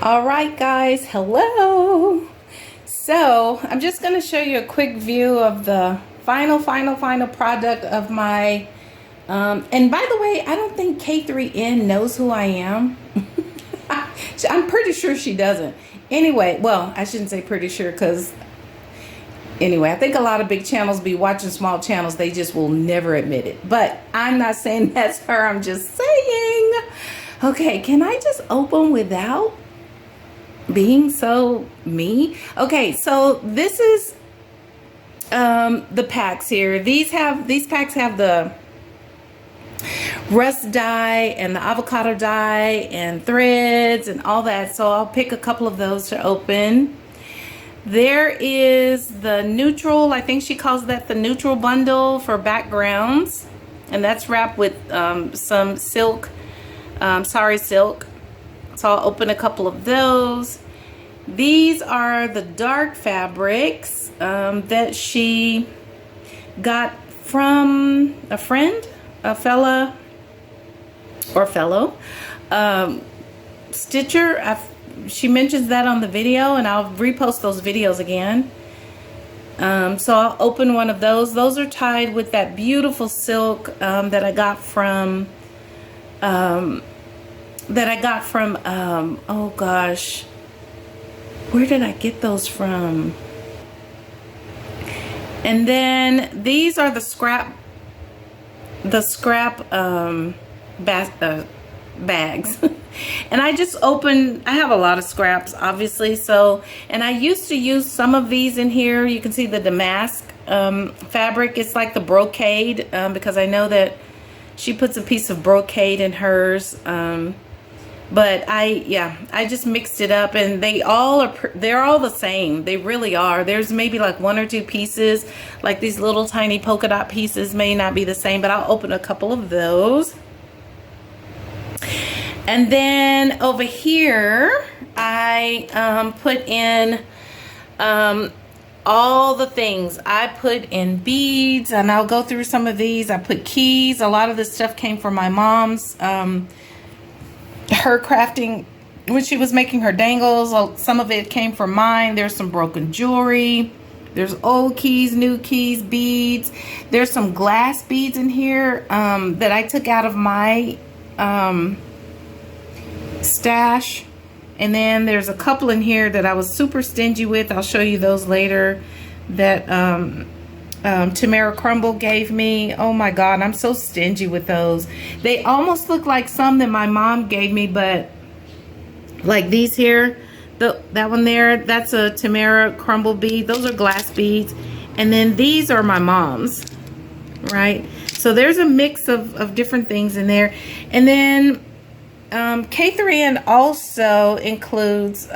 All right, guys, hello. So I'm just going to show you a quick view of the final product of my and by the way, I don't think K3N knows who I am. I'm pretty sure she doesn't. Anyway, well, I shouldn't say pretty sure, because anyway, I think a lot of big channels be watching small channels. They just will never admit it. But I'm not saying that's her. I'm just saying. Okay, can I just open without being so me? Okay, so this is the packs here. These packs have the rust dye and the avocado dye and threads and all that. So I'll pick a couple of those to open. There is the neutral, I think she calls that the neutral bundle for backgrounds, and that's wrapped with some silk, sari silk. So I'll open a couple of those. These are the dark fabrics that she got from a friend, a fellow stitcher. She mentions that on the video, and I'll repost those videos again. So I'll open one of those. Those are tied with that beautiful silk that I got from oh gosh, where did I get those from? And then these are the scrap bags. And I just opened, I have a lot of scraps obviously, so, and I used to use some of these in here. You can see the damask fabric. It's like the brocade, because I know that she puts a piece of brocade in hers, but I just mixed it up, and they're all the same. They really are. There's maybe like one or two pieces, like these little tiny polka dot pieces may not be the same, but I'll open a couple of those. And then over here, I put in all the things. I put in beads, and I'll go through some of these. I put keys. A lot of this stuff came from my mom's, her crafting when she was making her dangles. Some of it came from mine. There's some broken jewelry. There's old keys, new keys, beads. There's some glass beads in here that I took out of my stash. And then there's a couple in here that I was super stingy with. I'll show you those later, that Tamara Crumble gave me. Oh my God, I'm so stingy with those. They almost look like some that my mom gave me, but like these here, that one there, that's a Tamara Crumble bead. Those are glass beads. And then these are my mom's, right? So there's a mix of different things in there. And then K3N also includes,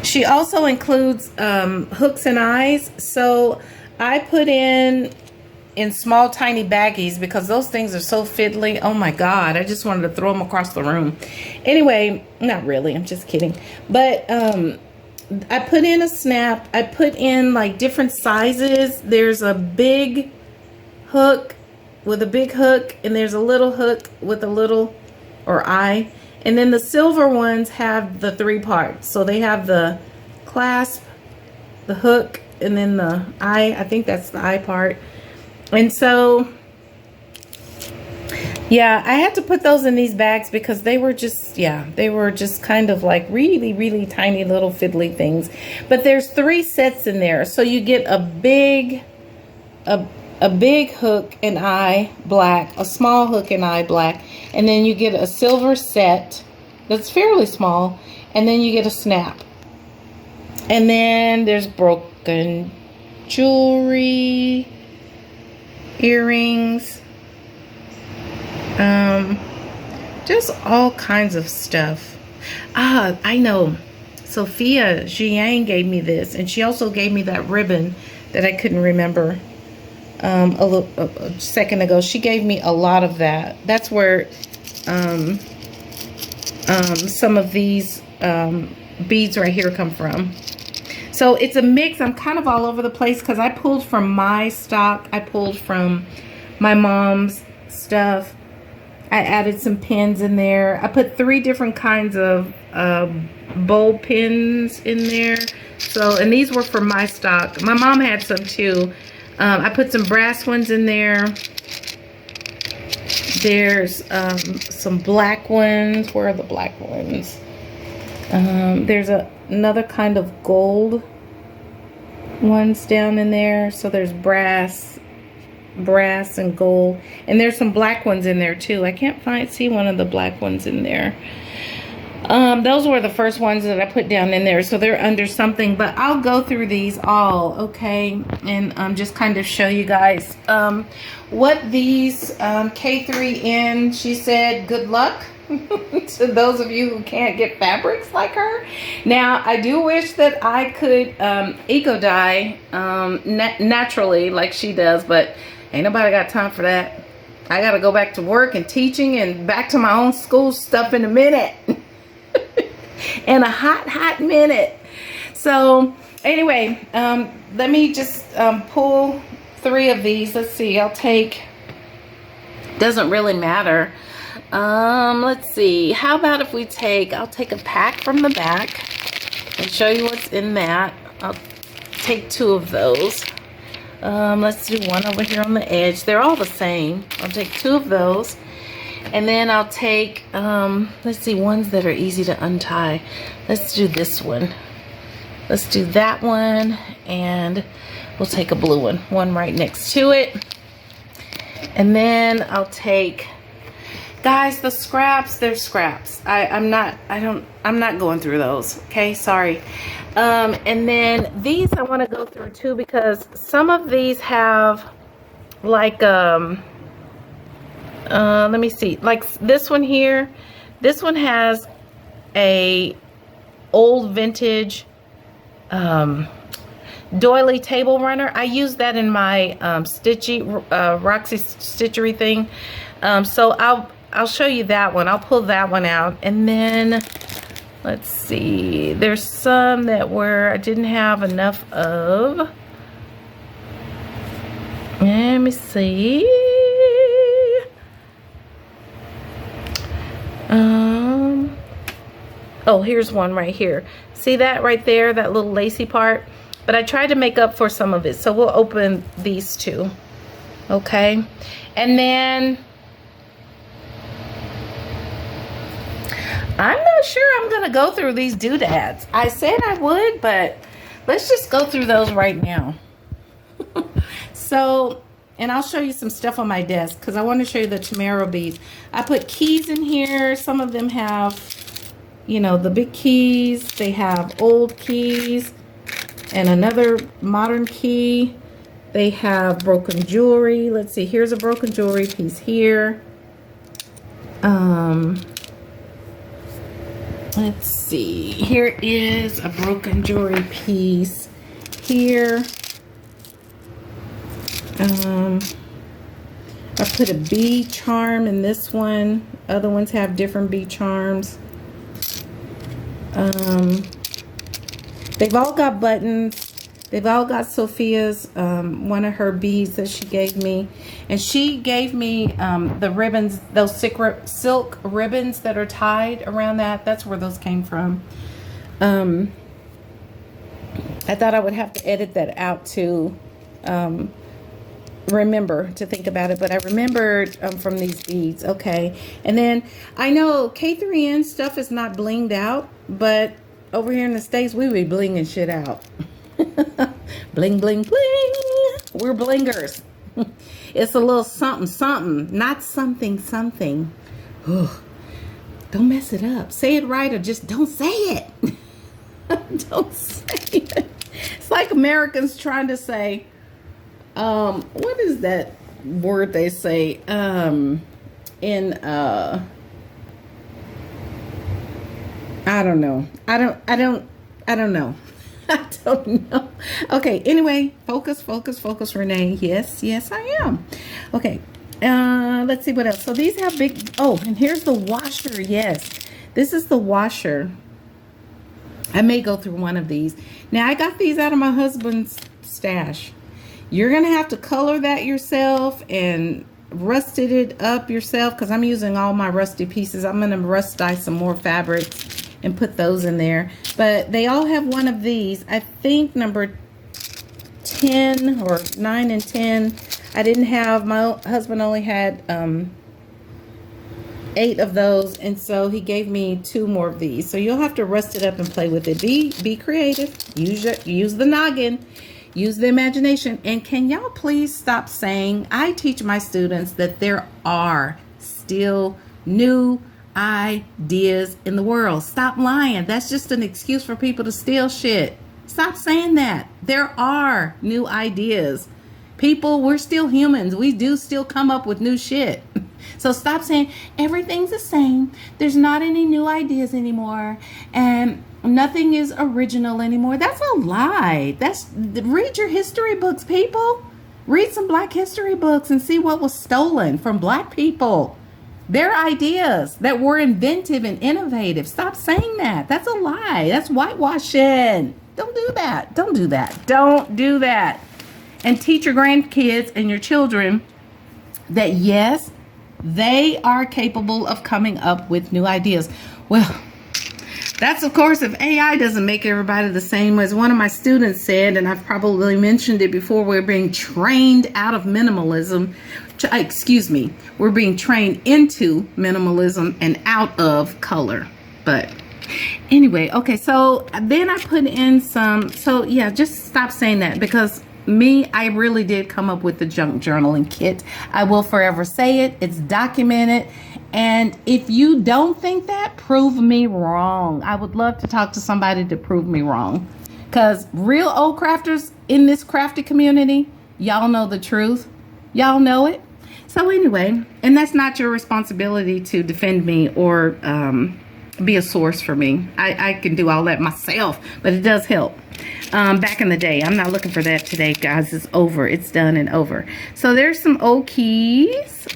she also includes hooks and eyes. So I put in small tiny baggies, because those things are so fiddly. Oh my God, I just wanted to throw them across the room. Anyway, not really, I'm just kidding. But I put in a snap. I put in like different sizes. There's a big hook with a big hook, and there's a little hook with a little or eye. And then the silver ones have the 3 parts. So they have the clasp, the hook, and then the eye. I think that's the eye part. And so, yeah, I had to put those in these bags because they were just, yeah, they were just kind of like really tiny little fiddly things. But there's 3 sets in there. So you get a big hook and eye black, a small hook and eye black, and then you get a silver set that's fairly small, and then you get a snap. And then there's broken jewelry, earrings, just all kinds of stuff. I know Sophia Jiang gave me this, and she also gave me that ribbon that I couldn't remember a second ago. She gave me a lot of that. That's where some of these beads right here come from. So it's a mix. I'm kind of all over the place because I pulled from my stock. I pulled from my mom's stuff. I added some pins in there. I put 3 different kinds of bowl pins in there. So, and these were for my stock. My mom had some too. I put some brass ones in there. There's some black ones. Where are the black ones? There's another kind of gold ones down in there. So there's brass and gold, and there's some black ones in there too. I can't see one of the black ones in there. Those were the first ones that I put down in there, so they're under something, but I'll go through these all, okay, and just kind of show you guys what these K3N, she said good luck to those of you who can't get fabrics like her. Now, I do wish that I could eco dye naturally like she does, but ain't nobody got time for that. I gotta go back to work and teaching and back to my own school stuff in a minute. In a hot minute. So anyway, let me just pull 3 of these. Let's see, I'll take, doesn't really matter. Let's see, how about if we I'll take a pack from the back and show you what's in that. I'll take 2 of those. Let's do one over here on the edge. They're all the same. I'll take 2 of those. And then I'll take, let's see, ones that are easy to untie. Let's do this one. Let's do that one. And we'll take a blue one right next to it. And then I'll take, guys, the scraps, they're scraps. I'm not going through those. Okay, sorry. And then these I want to go through too, because some of these have like, let me see, like this one here, this one has a old vintage doily table runner. I use that in my Roxy Stitchery thing. So I'll show you that one. I'll pull that one out. And then let's see, there's some that I didn't have enough of. Let me see. Oh, here's one right here. See that right there, that little lacy part? But I tried to make up for some of it, so we'll open these 2. Okay, and then I'm not sure I'm gonna go through these doodads. I said I would, but let's just go through those right now. So, and I'll show you some stuff on my desk because I want to show you the Tamara beads. I put keys in here. Some of them have, you know, the big keys. They have old keys and another modern key. They have broken jewelry. Let's see, here's a broken jewelry piece here. Let's see, here is a broken jewelry piece here. I put a bead charm in this one. Other ones have different bead charms. They've all got buttons. They've all got Sophia's, one of her beads that she gave me. And she gave me the ribbons, those silk ribbons that are tied around that. That's where those came from. I thought I would have to edit that out to remember to think about it, but I remembered from these beads. Okay, and then I know K3N stuff is not blinged out, but over here in the States we be blinging shit out. Bling bling bling, we're blingers. It's a little something something, not something something. Ugh. Don't mess it up. Say it right, or just don't say it. Don't say it. It's like Americans trying to say, what is that word they say in I don't know. I don't know. I don't know. Okay, anyway, focus, Renee. Yes, I am. Okay, let's see what else. So these have big, oh, and here's the washer. Yes, this is the washer. I may go through one of these. Now, I got these out of my husband's stash. You're going to have to color that yourself and rusted it up yourself, because I'm using all my rusty pieces, I'm going to rust dye some more fabrics and put those in there. But they all have one of these. I think number 10 or 9 and 10. I didn't have, my husband only had 8 of those, and so he gave me 2 more of these. So you'll have to rust it up and play with it. Be creative. Use the noggin. Use the imagination. And can y'all please stop saying, I teach my students that there are still new ideas in the world. Stop lying. That's just an excuse for people to steal shit. Stop saying that. There are new ideas. People, we're still humans. We do still come up with new shit. So stop saying everything's the same. There's not any new ideas anymore. And nothing is original anymore. That's a lie. Read your history books, people. Read some Black history books and see what was stolen from Black people. Their ideas that were inventive and innovative. Stop saying that. That's a lie. That's whitewashing. Don't do that. Don't do that. Don't do that. And teach your grandkids and your children that yes, they are capable of coming up with new ideas. Well, that's of course if AI doesn't make everybody the same. As one of my students said, and I've probably mentioned it before, we're being trained out of minimalism. Excuse me, we're being trained into minimalism and out of color. But anyway, okay, so then I put in some, so yeah, just stop saying that, because I really did come up with the junk journaling kit. I will forever say it. It's documented. And if you don't think that, prove me wrong. I would love to talk to somebody to prove me wrong. Because real old crafters in this crafty community, y'all know the truth. Y'all know it. So anyway, and that's not your responsibility to defend me or be a source for me. I can do all that myself, but it does help. Back in the day. I'm not looking for that today, guys. It's over. It's done and over. So there's some old keys.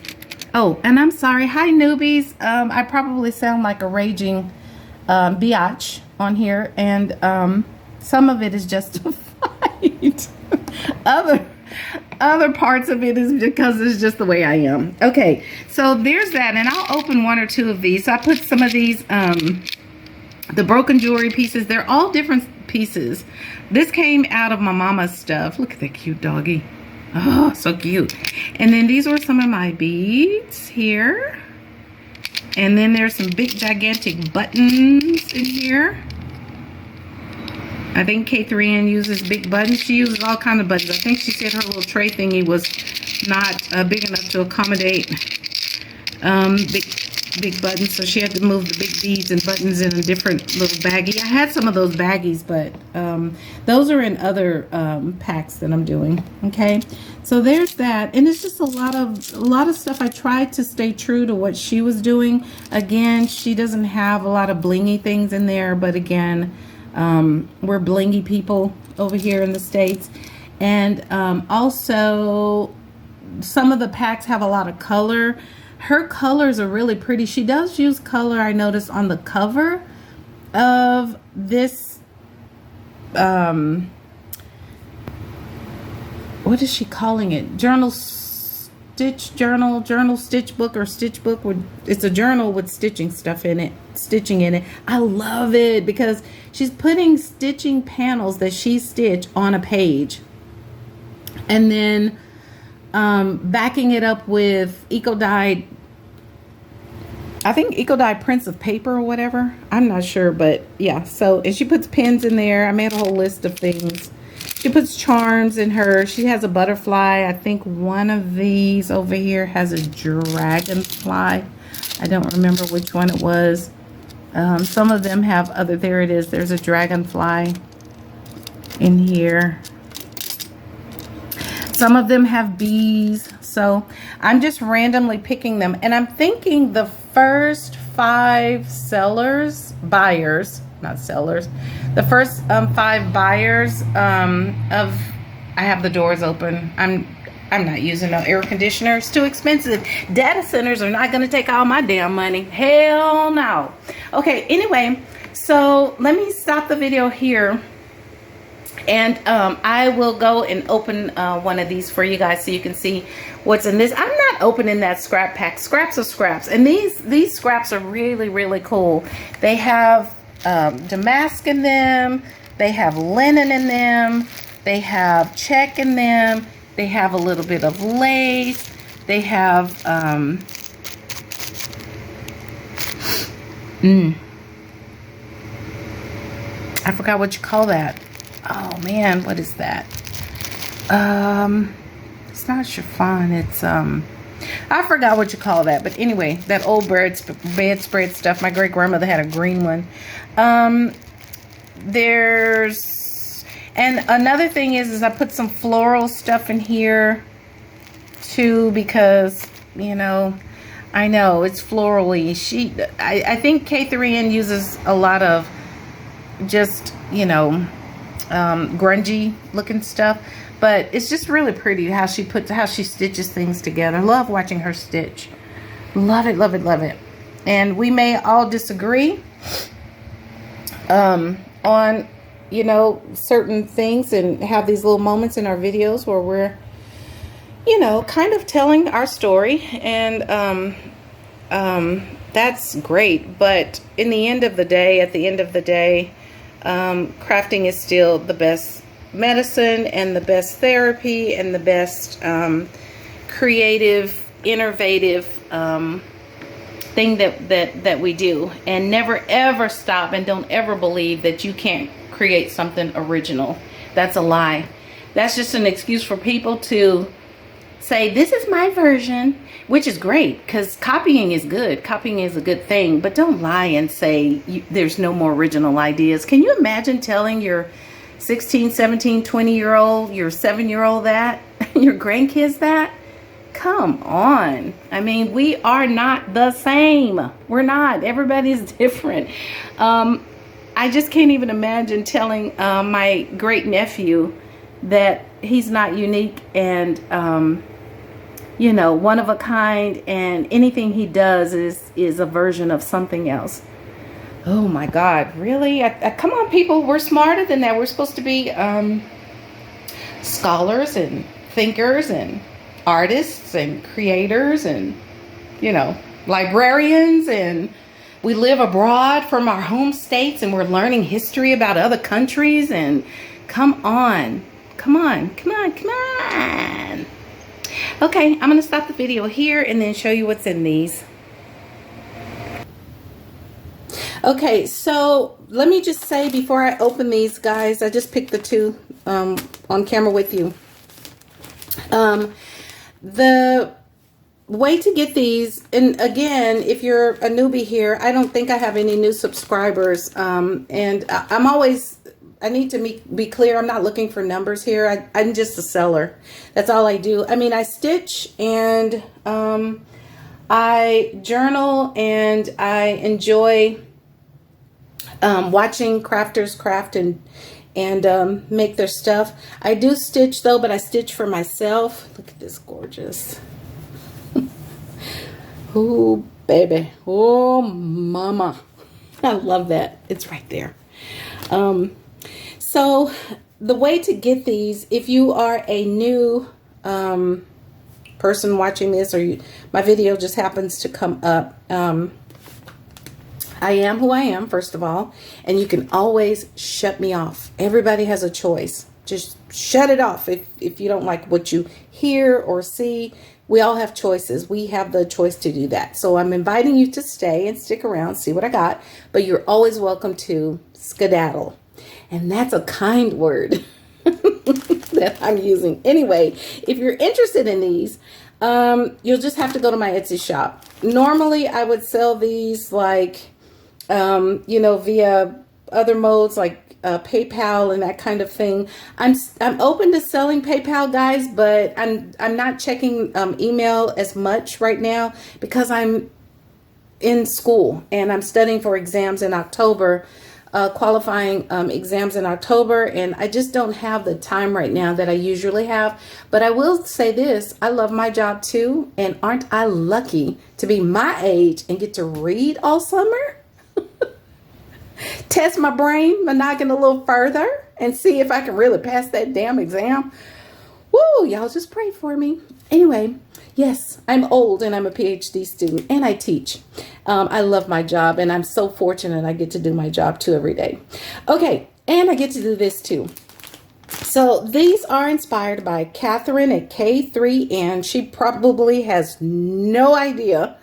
Oh, and I'm sorry. Hi, newbies. I probably sound like a raging biatch on here, and some of it is justified. Other parts of it is because it's just the way I am. Okay, so there's that, and I'll open 1 or 2 of these. So I put some of these, the broken jewelry pieces. They're all different pieces. This came out of my mama's stuff. Look at that cute doggy. Oh, so cute. And then these were some of my beads here. And then there's some big gigantic buttons in here. I think K3N uses big buttons. She uses all kinds of buttons. I think she said her little tray thingy was not big enough to accommodate big buttons, so she had to move the big beads and buttons in a different little baggie. I had some of those baggies, but those are in other packs that I'm doing. Okay, so there's that, and it's just a lot of stuff. I tried to stay true to what she was doing. Again, she doesn't have a lot of blingy things in there, but again, we're blingy people over here in the States. And also some of the packs have a lot of color. Her colors are really pretty. She does use color, I noticed, on the cover of this, what is she calling it? Journal stitch book or stitch book. It's a journal with stitching in it. I love it because she's putting stitching panels that she stitched on a page, and then backing it up with eco-dyed, I think eco-dyed prints of paper or whatever. I'm not sure, but yeah. So, and she puts pins in there. I made a whole list of things. She puts charms in her. She has a butterfly. I think one of these over here has a dragonfly. I don't remember which one it was. Some of them have other, there it is. There's a dragonfly in here. Some of them have bees. So I'm just randomly picking them. And I'm thinking the first 5 buyers, not sellers, the first 5 buyers I have the doors open. I'm not using no air conditioner. It's too expensive. Data centers are not going to take all my damn money. Hell no. Okay, anyway, so let me stop the video here. And I will go and open one of these for you guys so you can see what's in this. I'm not opening that scrap pack. Scraps are scraps. And these scraps are really, really cool. They have damask in them. They have linen in them. They have check in them. They have a little bit of lace. They have I forgot what you call that. Oh man, what is that? It's not chiffon. It's I forgot what you call that. But anyway, that old bedspread stuff. My great grandmother had a green one. There's, and another thing is I put some floral stuff in here too, because you know, I know it's florally. I think K3N uses a lot of just, you know, grungy looking stuff, but it's just really pretty how she stitches things together. Love watching her stitch. Love it, love it, love it. And we may all disagree on, you know, certain things, and have these little moments in our videos where we're, you know, kind of telling our story, and that's great. But in the end of the day, at the end of the day, crafting is still the best medicine and the best therapy and the best creative, innovative thing that we do. And never ever stop, and don't ever believe that you can't create something original. That's a lie. That's just an excuse for people to say, this is my version, which is great, because copying is good. Copying is a good thing, but don't lie and say there's no more original ideas. Can you imagine telling your 16, 17, 20-year-old, your 7-year-old that, your grandkids that? Come on. I mean, we are not the same. We're not. Everybody's different. I just can't even imagine telling my great nephew that he's not unique and you know, one of a kind, and anything he does is a version of something else. Oh my God, really? Come on, people, we're smarter than that. We're supposed to be scholars and thinkers and artists and creators and, you know, librarians, and we live abroad from our home states and we're learning history about other countries. And come on, come on, come on, come on. Okay, I'm going to stop the video here and then show you what's in these. Okay, so let me just say before I open these, guys, I just picked the two on camera with you. The way to get these, and again, if you're a newbie here, I don't think I have any new subscribers, and I need to be clear, I'm not looking for numbers here. I'm just a seller. That's all I do. I mean, I stitch and I journal, and I enjoy watching crafters craft and make their stuff. I do stitch though, but I stitch for myself. Look at this gorgeous. Oh, baby. Oh, mama. I love that. It's right there. So the way to get these, if you are a new person watching this, or my video just happens to come up, I am who I am, first of all, and you can always shut me off. Everybody has a choice. Just shut it off if you don't like what you hear or see. We all have choices. We have the choice to do that. So I'm inviting you to stay and stick around, see what I got, but you're always welcome to skedaddle. And that's a kind word that I'm using. Anyway, if you're interested in these, you'll just have to go to my Etsy shop. Normally, I would sell these like, you know, via other modes like PayPal and that kind of thing. I'm open to selling PayPal, guys, but I'm not checking email as much right now because I'm in school and I'm studying for exams in October. Qualifying exams in October, and I just don't have the time right now that I usually have. But I will say this, I love my job too, and aren't I lucky to be my age and get to read all summer? Test my brain, my noggin a little further. and see if I can really pass that damn exam. Woo, y'all just pray for me. Anyway, yes, I'm old and I'm a PhD student and I teach. I love my job and I'm so fortunate I get to do my job too every day. Okay, and I get to do this too. So these are inspired by Catherine at K3N. She probably has no idea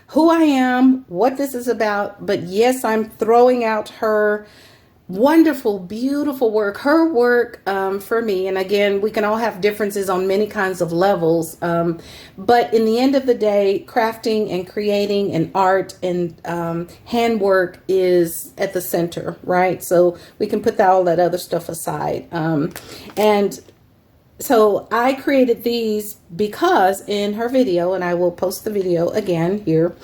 who I am, what this is about, but yes, I'm throwing out her wonderful, beautiful work, her work for me. And again, we can all have differences on many kinds of levels. But in the end of the day, crafting and creating and art and handwork is at the center, right? So we can put all that other stuff aside. And so I created these because in her video, and I will post the video again here,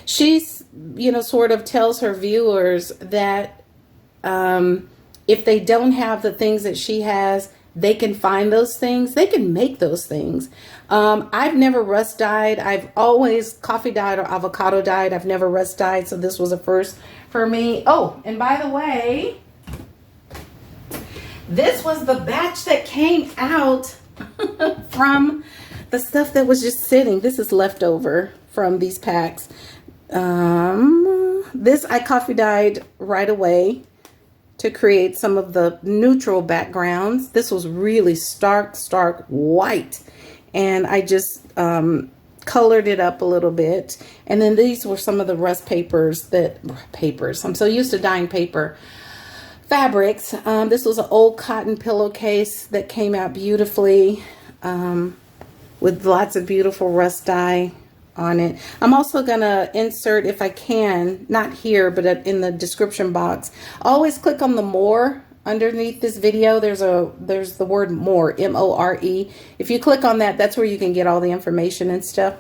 she's, you know, sort of tells her viewers that if they don't have the things that she has, they can find those things. They can make those things. I've never rust dyed. I've always coffee dyed or avocado dyed. I've never rust dyed. So this was a first for me. Oh, and by the way, this was the batch that came out from the stuff that was just sitting. This is leftover from these packs. This I coffee dyed right away to create some of the neutral backgrounds. This was really stark white. And I just colored it up a little bit. And then these were some of the rust papers I'm so used to dyeing paper fabrics. This was an old cotton pillowcase that came out beautifully with lots of beautiful rust dye on it. I'm also gonna insert, if I can, not here, but in the description box, always click on the more underneath this video. There's the word more, M-O-R-E. If you click on that, that's where you can get all the information and stuff.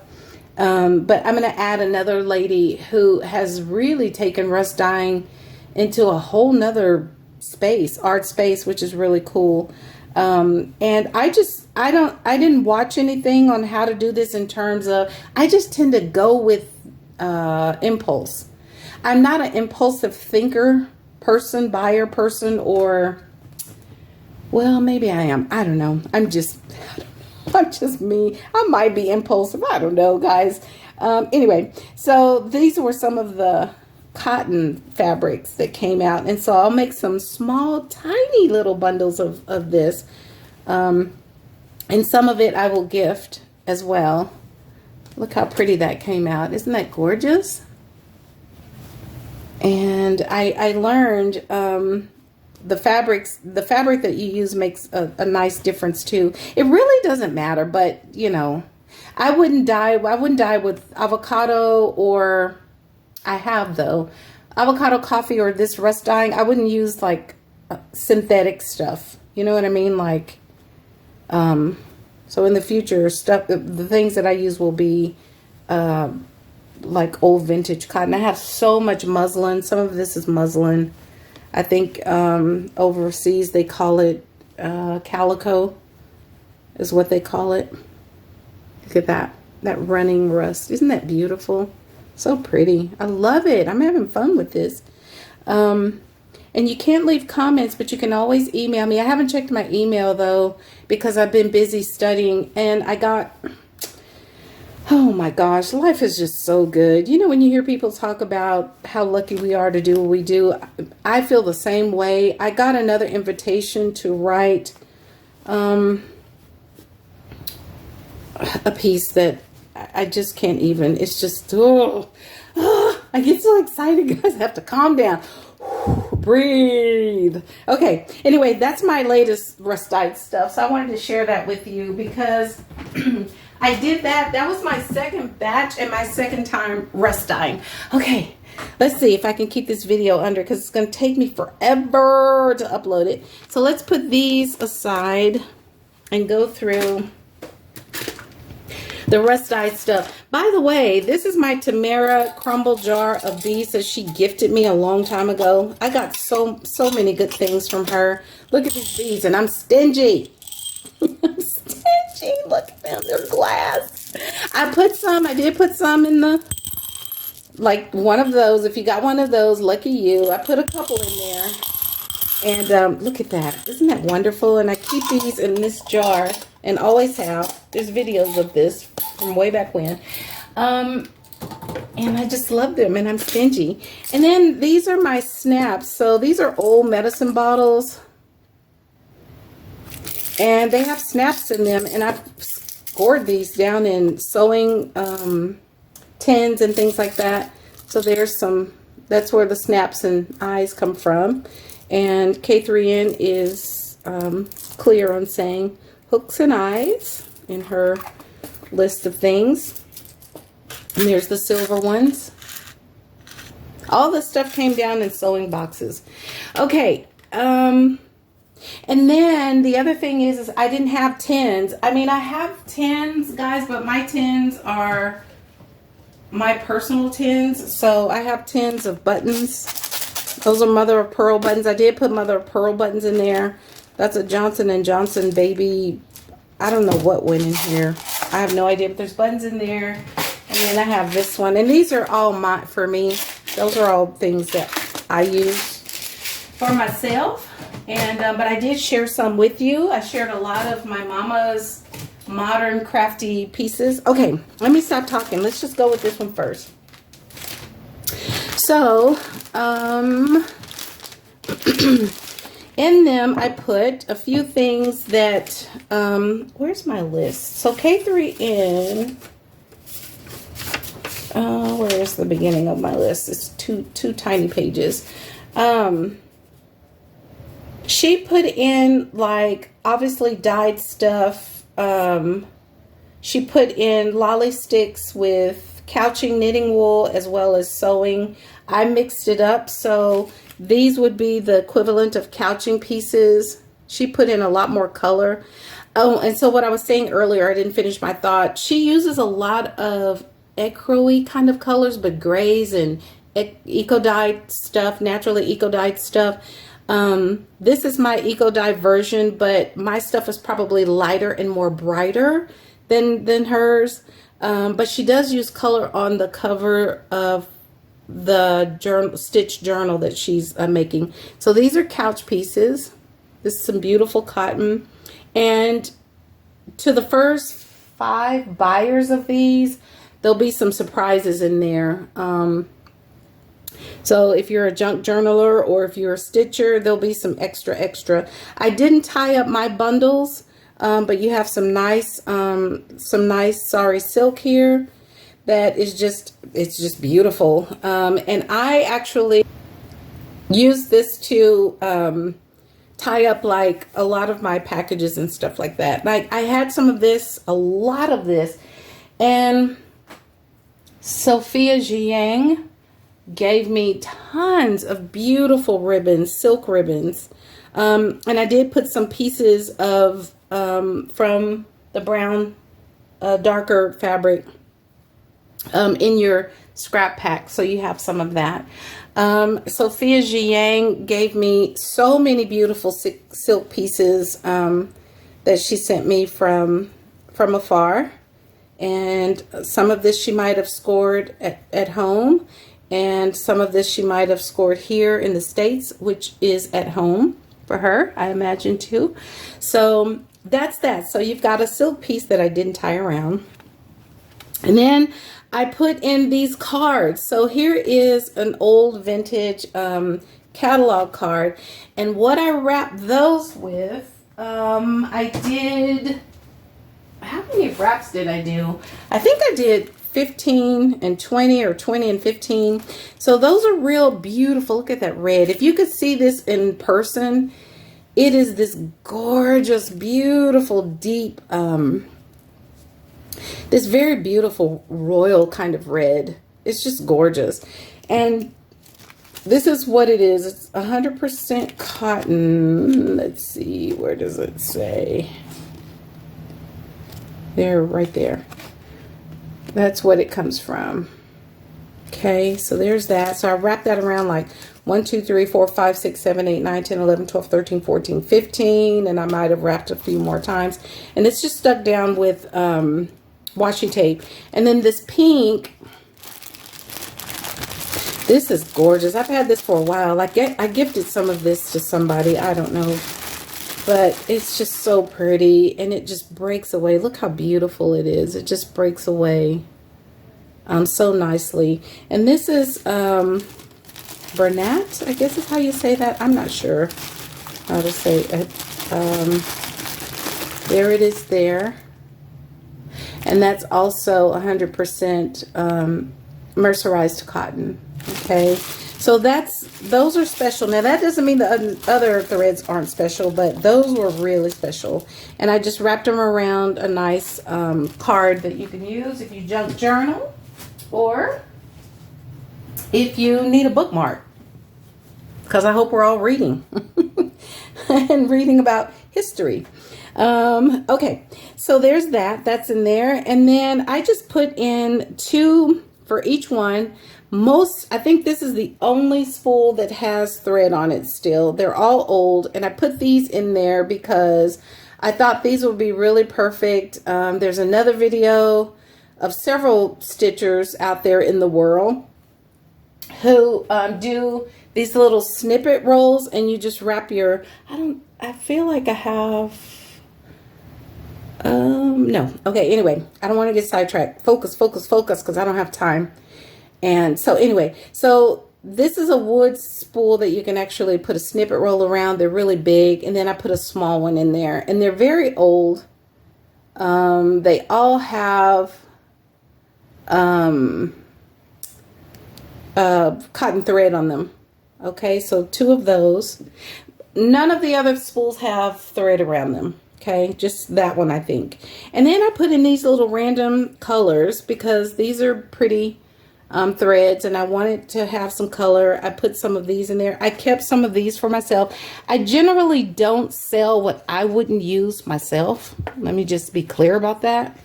But I'm gonna add another lady who has really taken rust dyeing into a whole nother space, art space, which is really cool. And I didn't watch anything on how to do this in terms of, I just tend to go with impulse. I'm not an impulsive thinker person, buyer person, or, well, maybe I am. I don't know. I'm just me. I might be impulsive. I don't know, guys. Anyway, so these were some of the cotton fabrics that came out, and so I'll make some small tiny little bundles of this, and some of it I will gift as well. Look how pretty that came out. Isn't that gorgeous? And I learned the fabric that you use makes a nice difference too. It really doesn't matter, but you know, I wouldn't dye with avocado, or I have though, avocado coffee or this rust dyeing. I wouldn't use like synthetic stuff. You know what I mean? Like, so in the future, the things that I use will be like old vintage cotton. I have so much muslin. Some of this is muslin. I think overseas they call it calico is what they call it. Look at that running rust. Isn't that beautiful? So pretty. I love it. I'm having fun with this. And you can't leave comments, but you can always email me. I haven't checked my email though, because I've been busy studying, and I got, oh my gosh, life is just so good. You know, when you hear people talk about how lucky we are to do what we do, I feel the same way. I got another invitation to write a piece that I just can't even, it's just, I get so excited, guys. I have to calm down. Breathe. Okay, anyway, that's my latest rust dyed stuff. So I wanted to share that with you because I did that. That was my second batch and my second time rust dyeing. Okay, let's see if I can keep this video under, because it's going to take me forever to upload it. So let's put these aside and go through the rust dyed stuff. By the way, this is my Tamara crumble jar of beads that she gifted me a long time ago. I got so many good things from her. Look at these beads, and I'm stingy. I'm stingy. Look at them. They're glass. I did put some in the, like one of those. If you got one of those, lucky you. I put a couple in there. And look at that. Isn't that wonderful? And I keep these in this jar and always have. There's videos of this from way back when. And I just love them, and I'm stingy. And then these are my snaps. So these are old medicine bottles. And they have snaps in them. And I've scored these down in sewing tins and things like that. So there's some, that's where the snaps and eyes come from. And K3N is clear on saying hooks and eyes in her list of things. And there's the silver ones. All this stuff came down in sewing boxes. Okay. And then the other thing is I didn't have tins. I mean, I have tins, guys, but my tins are my personal tins. So I have tins of buttons. Those are mother of pearl buttons. I did put mother of pearl buttons in there. That's a Johnson & Johnson baby. I don't know what went in here. I have no idea, but there's buttons in there. And then I have this one. And these are all for me. Those are all things that I use for myself. And but I did share some with you. I shared a lot of my mama's modern crafty pieces. Okay, let me stop talking. Let's just go with this one first. So, in them I put a few things that, where's my list? So K3N, where's the beginning of my list? It's two tiny pages. She put in, like, obviously dyed stuff. She put in lolly sticks with couching knitting wool as well as sewing. I mixed it up, so these would be the equivalent of couching pieces. She put in a lot more color. Oh, and so what I was saying earlier, I didn't finish my thought. She uses a lot of ecru-y kind of colors, but grays and eco-dyed stuff, naturally eco-dyed stuff. This is my eco-dye version, but my stuff is probably lighter and more brighter than hers. But she does use color on the cover of the stitch journal that she's making. So these are couch pieces. This is some beautiful cotton. And to the first 5 buyers of these, there'll be some surprises in there. So if you're a junk journaler or if you're a stitcher, there'll be some extra. I didn't tie up my bundles, but you have some nice sari silk here that is just, it's just beautiful. And I actually use this to tie up like a lot of my packages and stuff like that. Like I had some of this, a lot of this, and Sophia Jiang gave me tons of beautiful ribbons, silk ribbons. And I did put some pieces of from the brown darker fabric in your scrap pack, so you have some of that. Sophia Jiang gave me so many beautiful silk pieces that she sent me from afar, and some of this she might have scored at home, and some of this she might have scored here in the States, which is at home for her, I imagine, too. So that's that. So you've got a silk piece that I didn't tie around. And then I put in these cards. So here is an old vintage catalog card. And what I wrapped those with, I did, how many wraps did I do? I think I did 15 and 20 or 20 and 15. So those are real beautiful. Look at that red. If you could see this in person, it is this gorgeous, beautiful, deep, this very beautiful royal kind of red. It's just gorgeous. And this is what it is. It's 100% cotton. Let's see, where does it say? There, right there. That's what it comes from. Okay, so there's that. So I wrapped that around like 1, 2, 3, 4, 5, 6, 7, 8, 9, 10, 11, 12, 13, 14, 15. And I might have wrapped a few more times. And it's just stuck down with washi tape. And then this pink, This is gorgeous. I've had this for a while. I gifted some of this to somebody. I don't know. But it's just so pretty. And it just breaks away. Look how beautiful it is. It just breaks away so nicely. And this is Bernat, I guess is how you say that. I'm not sure how to say it. There it is there. And that's also 100% mercerized cotton. Okay, so those are special. Now that doesn't mean the other threads aren't special, but those were really special. And I just wrapped them around a nice card that you can use if you junk journal, or if you need a bookmark, because I hope we're all reading and reading about history. Okay, so there's that's in there. And then I just put in 2 for each one. I think this is the only spool that has thread on it still. They're all old, and I put these in there because I thought these would be really perfect. There's another video of several stitchers out there in the world who do these little snippet rolls, and you just wrap your, I feel like I have, no. Okay, anyway, I don't want to get sidetracked. Focus, because I don't have time. And so anyway, so this is a wood spool that you can actually put a snippet roll around. They're really big. And then I put a small one in there, and they're very old. They all have cotton thread on them. Okay, so 2 of those. None of the other spools have thread around them. Okay, just that one, I think. And then I put in these little random colors because these are pretty threads, and I wanted to have some color. I put some of these in there. I kept some of these for myself. I generally don't sell what I wouldn't use myself. Let me just be clear about that.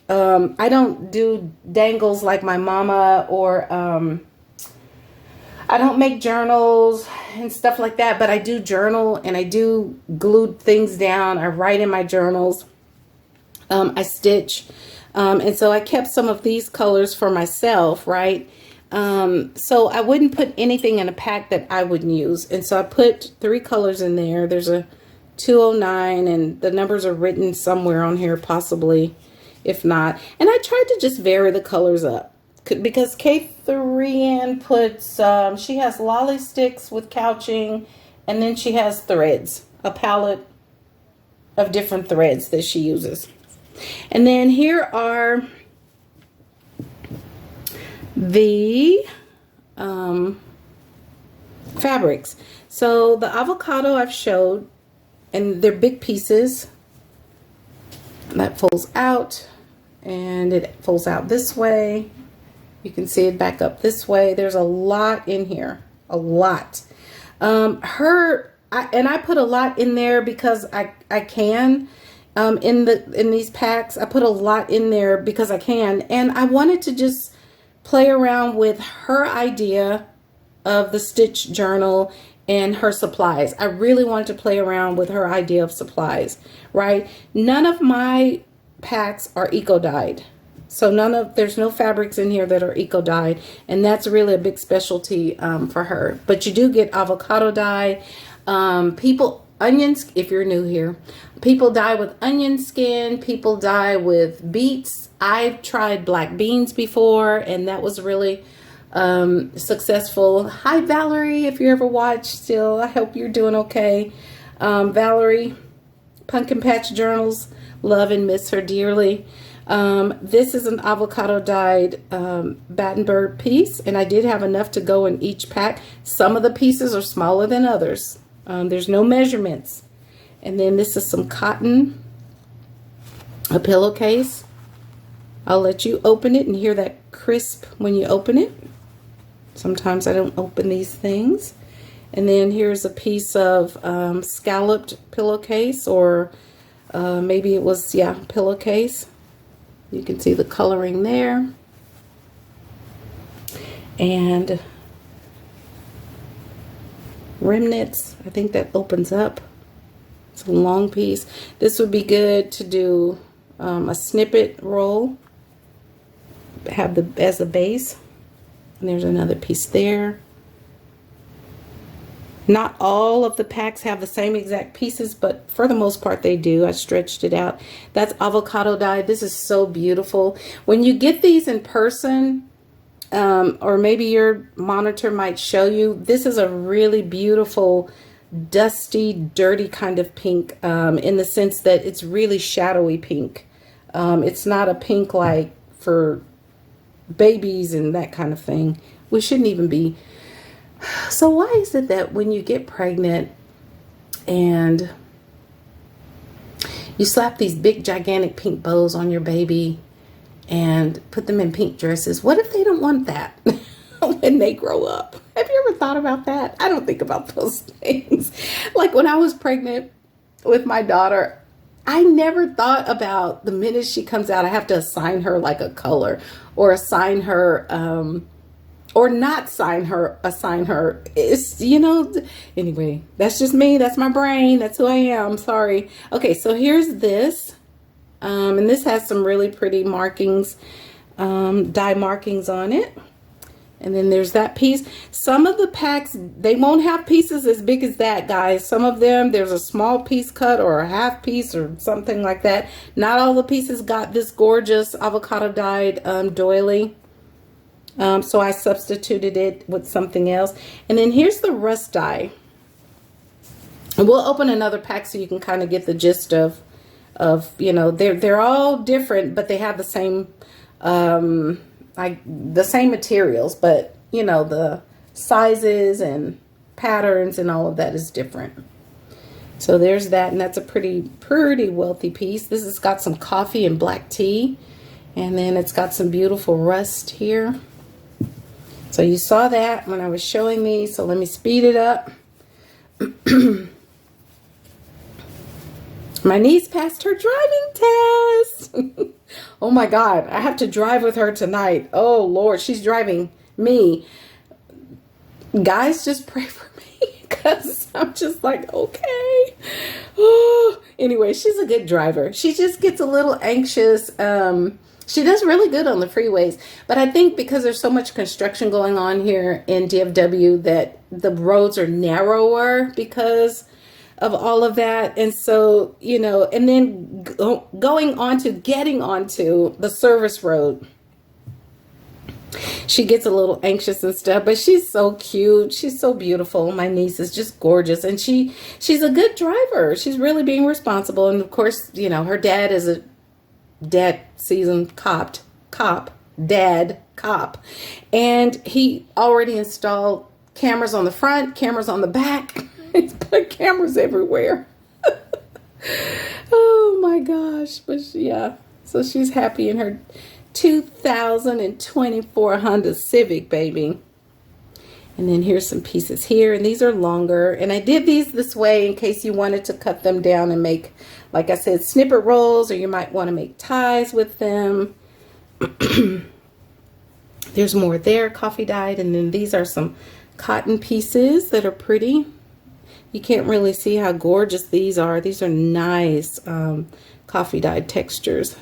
I don't do dangles like my mama, or I don't make journals and stuff like that, but I do journal, and I do glue things down. I write in my journals. I stitch. And so I kept some of these colors for myself, right? So I wouldn't put anything in a pack that I wouldn't use. And so I put 3 colors in there. There's a 209, and the numbers are written somewhere on here, possibly, if not. And I tried to just vary the colors up, because K3N puts, she has lolly sticks with couching, and then she has threads, a palette of different threads that she uses. And then here are the fabrics. So the avocado I've showed, and they're big pieces. That folds out, and it folds out this way. You can see it back up this way. There's a lot in here, a lot. And I put a lot in there because I can. In these packs, I put a lot in there because I can, and I wanted to just play around with her idea of the stitch journal and her supplies. I really wanted to play around with her idea of supplies, right? None of my packs are eco-dyed, so there's no fabrics in here that are eco-dyed, and that's really a big specialty for her. But you do get avocado dye. Onions, if you're new here, people dye with onion skin, people dye with beets. I've tried black beans before, and that was really successful. Hi Valerie, if you ever watch still, I hope you're doing okay. Valerie, Pumpkin Patch Journals, love and miss her dearly. This is an avocado dyed Battenberg piece, and I did have enough to go in each pack. Some of the pieces are smaller than others. There's no measurements. And then this is some cotton, a pillowcase. I'll let you open it and hear that crisp when you open it. Sometimes I don't open these things. And then here's a piece of scalloped pillowcase, or maybe it was, yeah, pillowcase. You can see the coloring there. And remnants, I think that opens up. It's a long piece. This would be good to do a snippet roll, have as a base. And there's another piece there. Not all of the packs have the same exact pieces, but for the most part they do. I stretched it out. That's avocado dye. This is so beautiful. When you get these in person, or maybe your monitor might show you, this is a really beautiful, dusty, dirty kind of pink, in the sense that it's really shadowy pink. It's not a pink like for babies and that kind of thing. We shouldn't even be. So why is it that when you get pregnant and you slap these big gigantic pink bows on your baby and put them in pink dresses, what if they don't want that when they grow up? Have you ever thought about that? I don't think about those things. Like when I was pregnant with my daughter, I never thought about the minute she comes out, I have to assign her like a color, or assign her, or not assign her. It's, you know, anyway, that's just me. That's my brain. That's who I am. Sorry. Okay, so here's this. And this has some really pretty markings, dye markings on it. And then there's that piece. Some of the packs, they won't have pieces as big as that, guys. Some of them, there's a small piece cut or a half piece or something like that. Not all the pieces got this gorgeous avocado dyed doily. So I substituted it with something else. And then here's the rust dye. And we'll open another pack so you can kind of get the gist of you know, they're all different, but they have the same the same materials, but you know, the sizes and patterns and all of that is different. So there's that, and that's a pretty wealthy piece. This has got some coffee and black tea, and then it's got some beautiful rust here. So you saw that when I was showing these, so let me speed it up. My niece passed her driving test. Oh my God, I have to drive with her tonight. Oh Lord, she's driving me. Guys, just pray for me because I'm just like, okay. Oh, anyway, she's a good driver. She just gets a little anxious. She does really good on the freeways, but I think because there's so much construction going on here in DFW that the roads are narrower because of all of that. And so, you know, and then getting onto the service road, she gets a little anxious and stuff, but she's so cute. She's so beautiful. My niece is just gorgeous, and she's a good driver. She's really being responsible. And of course, you know, her dad is a seasoned cop, and he already installed cameras on the front, cameras on the back. He's put cameras everywhere. Oh my gosh. But yeah, so she's happy in her 2024 Honda Civic, baby. And then here's some pieces here, and these are longer, and I did these this way in case you wanted to cut them down and make, like I said, snippet rolls, or you might want to make ties with them. There's more there, coffee dyed, and then these are some cotton pieces that are pretty. You can't really see how gorgeous these are. These are nice coffee dyed textures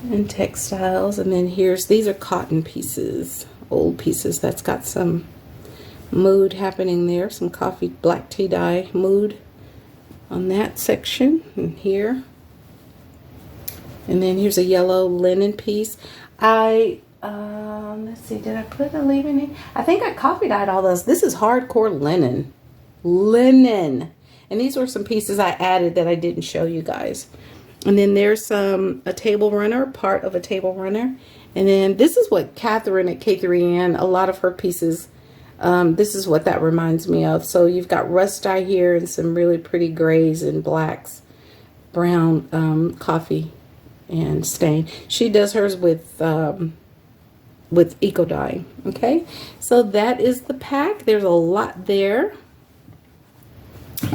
and textiles. And then these are cotton pieces, old pieces. That's got some mood happening there, some coffee black tea dye mood on that section and here. And then here's a yellow linen piece. Let's see, did I put a leave in it? I think I coffee dyed all those. This is hardcore linen. And these were some pieces I added that I didn't show you guys. And then there's a table runner, part of a table runner. And then this is what Catherine at K3N, a lot of her pieces, this is what that reminds me of. So you've got rust dye here and some really pretty grays and blacks, brown, coffee and stain. She does hers with eco dye. Okay, so that is the pack. There's a lot there,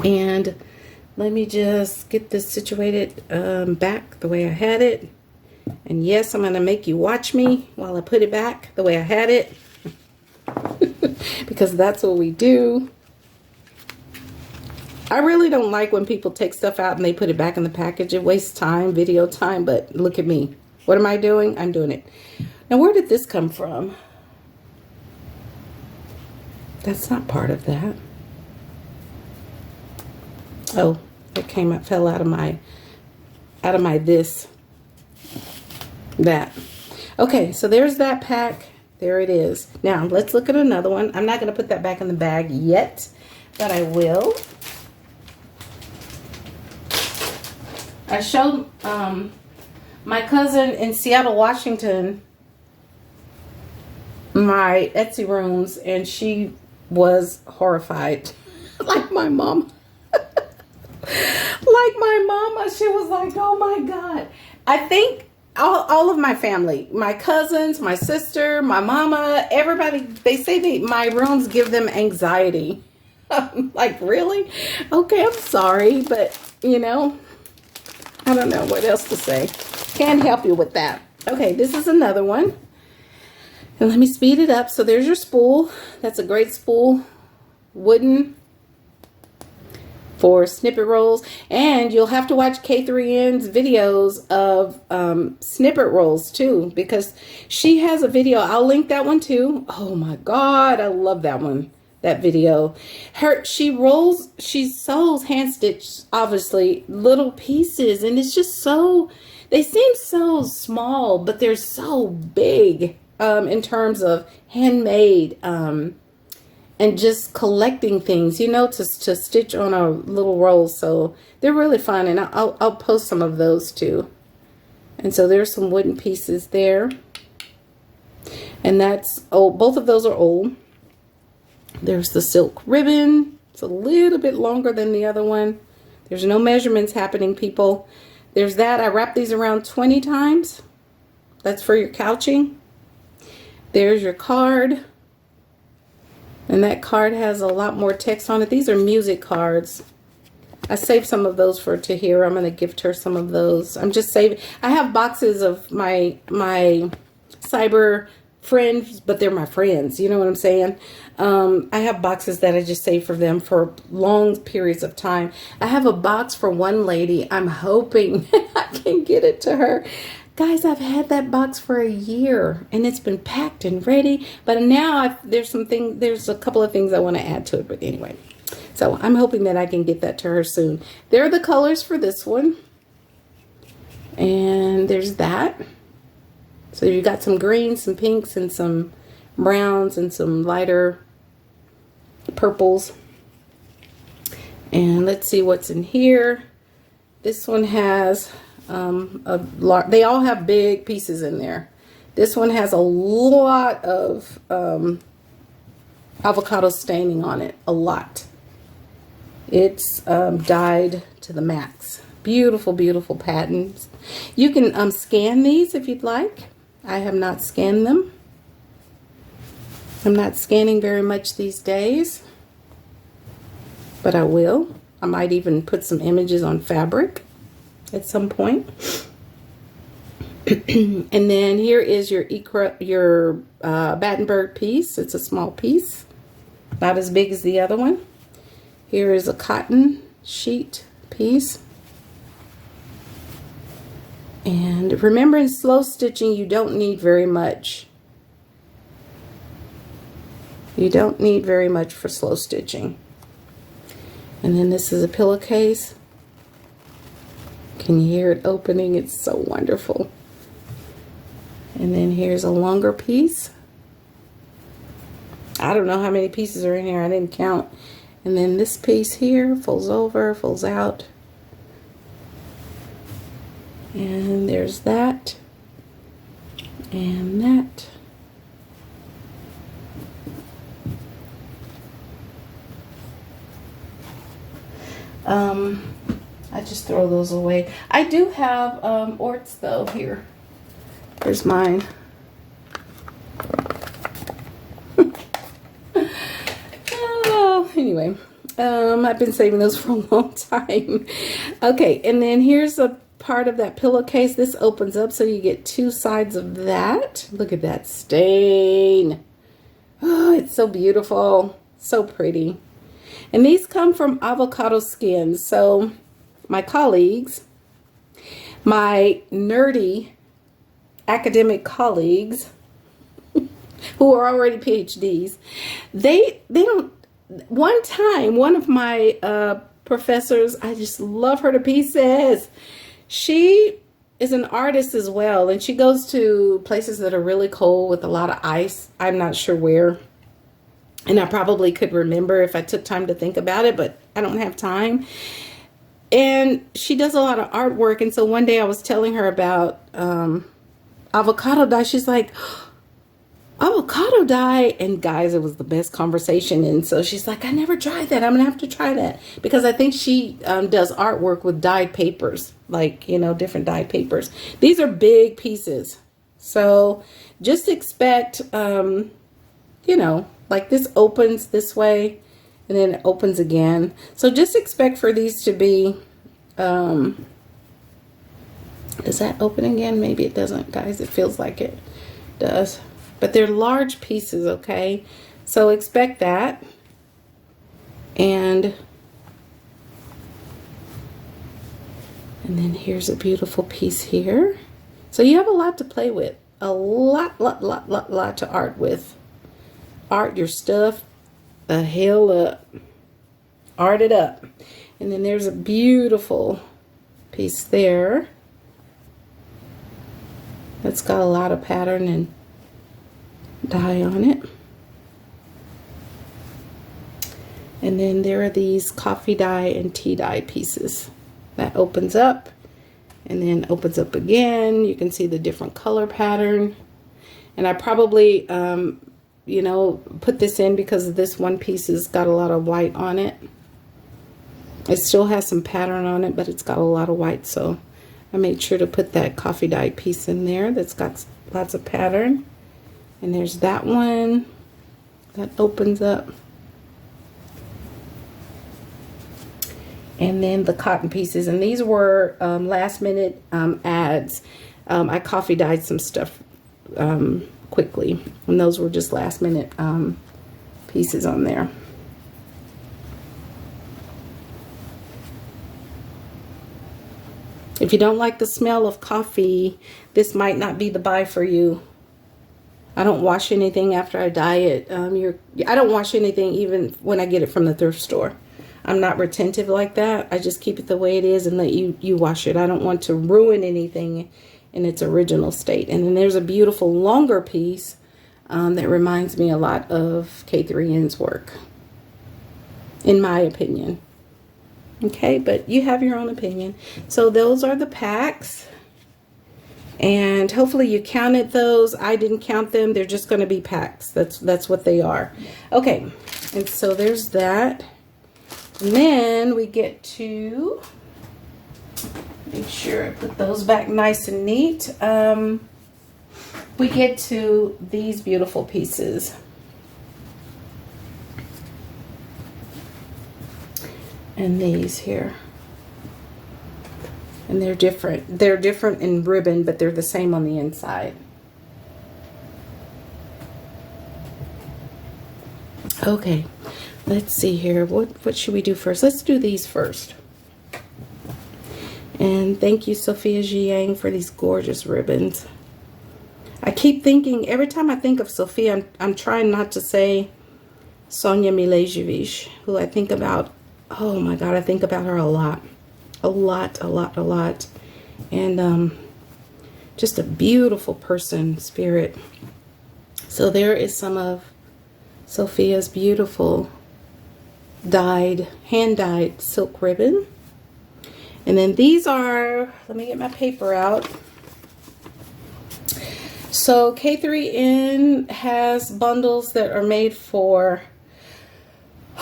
and let me just get this situated back the way I had it. And yes, I'm going to make you watch me while I put it back the way I had it because that's what we do. I really don't like when people take stuff out and they put it back in the package. It wastes time, video time, but look at me. What am I doing? I'm doing it. Now, where did this come from? That's not part of that. Oh, it fell out of my that. Okay, so there's that pack. There it is. Now, let's look at another one. I'm not going to put that back in the bag yet, but I will. I showed my cousin in Seattle, Washington, my Etsy rooms, and she was horrified. Like my mom. Like my mama, she was like, oh my God. I think all of my family, my cousins, my sister, my mama, everybody, they say my rooms give them anxiety. I'm like, really? Okay, I'm sorry, but you know, I don't know what else to say. Can't help you with that. Okay, this is another one. And let me speed it up. So there's your spool. That's a great spool. Wooden for snippet rolls. And you'll have to watch K3N's videos of snippet rolls too, because she has a video. I'll link that one too. Oh my God, I love that one. That video. She sews hand stitched, obviously, little pieces, and it's just so, they seem so small, but they're so big in terms of handmade and just collecting things, you know, to stitch on a little roll. So they're really fun, and I'll post some of those too. And so there's some wooden pieces there, and that's old. Both of those are old. There's the silk ribbon. It's a little bit longer than the other one. There's no measurements happening, people. There's that. I wrap these around 20 times. That's for your couching. There's your card. And that card has a lot more text on it. These are music cards. I saved some of those for Tahira. I'm going to gift her some of those. I'm just saving. I have boxes of my cyber friends, but they're my friends. You know what I'm saying? I have boxes that I just save for them for long periods of time. I have a box for one lady. I'm hoping I can get it to her. Guys, I've had that box for a year and it's been packed and ready, but now there's a couple of things I want to add to it, but anyway. So I'm hoping that I can get that to her soon. There are the colors for this one. And there's that. So you got some greens, some pinks, and some browns, and some lighter purples. And let's see what's in here. This one has they all have big pieces in there. This one has a lot of avocado staining on it, a lot. It's dyed to the max. Beautiful, beautiful patterns. You can scan these if you'd like. I have not scanned them. I'm not scanning very much these days, but I will. I might even put some images on fabric at some point. And then here is your Battenberg piece. It's a small piece, not as big as the other one. Here is a cotton sheet piece. And remember, in slow stitching, you don't need very much. You don't need very much for slow stitching. And then this is a pillowcase. Can you hear it opening? It's so wonderful. And then here's a longer piece. I don't know how many pieces are in here. I didn't count. And then this piece here folds over, folds out. And there's that. And that. I just throw those away. I do have orts though here. Here's mine. Oh, anyway, I've been saving those for a long time. Okay, and then here's a part of that pillowcase. This opens up so you get two sides of that. Look at that stain. Oh, it's so beautiful. So pretty. And these come from avocado skins. So my colleagues, my nerdy academic colleagues, who are already PhDs. They don't. One time, one of my professors, I just love her to pieces. She is an artist as well, and she goes to places that are really cold with a lot of ice. I'm not sure where, and I probably could remember if I took time to think about it, but I don't have time. And she does a lot of artwork, and so one day I was telling her about avocado dye. She's like, avocado dye, and guys, it was the best conversation. And so she's like, I never tried that. I'm gonna have to try that, because I think she does artwork with dyed papers, like, you know, different dyed papers. These are big pieces, so just expect you know, like this opens this way and then it opens again, so just expect for these to be does that open again? Maybe it doesn't, guys. It feels like it does. But they're large pieces, okay? So expect that. And then here's a beautiful piece here. So you have a lot to play with. A lot to art with. Art your stuff the hell up. Art it up. And then there's a beautiful piece there. That's got a lot of pattern and dye on it. And then there are these coffee dye and tea dye pieces that opens up and then opens up again. You can see the different color pattern, and I probably you know, put this in because this one piece has got a lot of white on it. It still has some pattern on it, but it's got a lot of white, so I made sure to put that coffee dye piece in there that's got lots of pattern. And there's that one that opens up. And then the cotton pieces. And these were last minute ads. I coffee dyed some stuff quickly. And those were just last minute pieces on there. If you don't like the smell of coffee, this might not be the buy for you. I don't wash anything after I dye it. I don't wash anything even when I get it from the thrift store. I'm not retentive like that. I just keep it the way it is and let you wash it. I don't want to ruin anything in its original state. And then there's a beautiful longer piece that reminds me a lot of K3N's work, in my opinion. Okay, but you have your own opinion. So those are the packs. And hopefully you counted those. I didn't count them. They're just going to be packs. That's what they are. Okay, and so there's that. And then we get to, make sure I put those back nice and neat. We get to these beautiful pieces. And these here. And they're different. They're different in ribbon, but they're the same on the inside. Okay, let's see here. What should we do first? Let's do these first. And thank you, Sophia Jiang, for these gorgeous ribbons. I keep thinking, every time I think of Sophia, I'm trying not to say Sonia Milejevich, who I think about. Oh my God, I think about her a lot. A lot. And just a beautiful person, spirit. So there is some of Sophia's beautiful hand-dyed silk ribbon. And then these are, let me get my paper out. So K3N has bundles that are made for,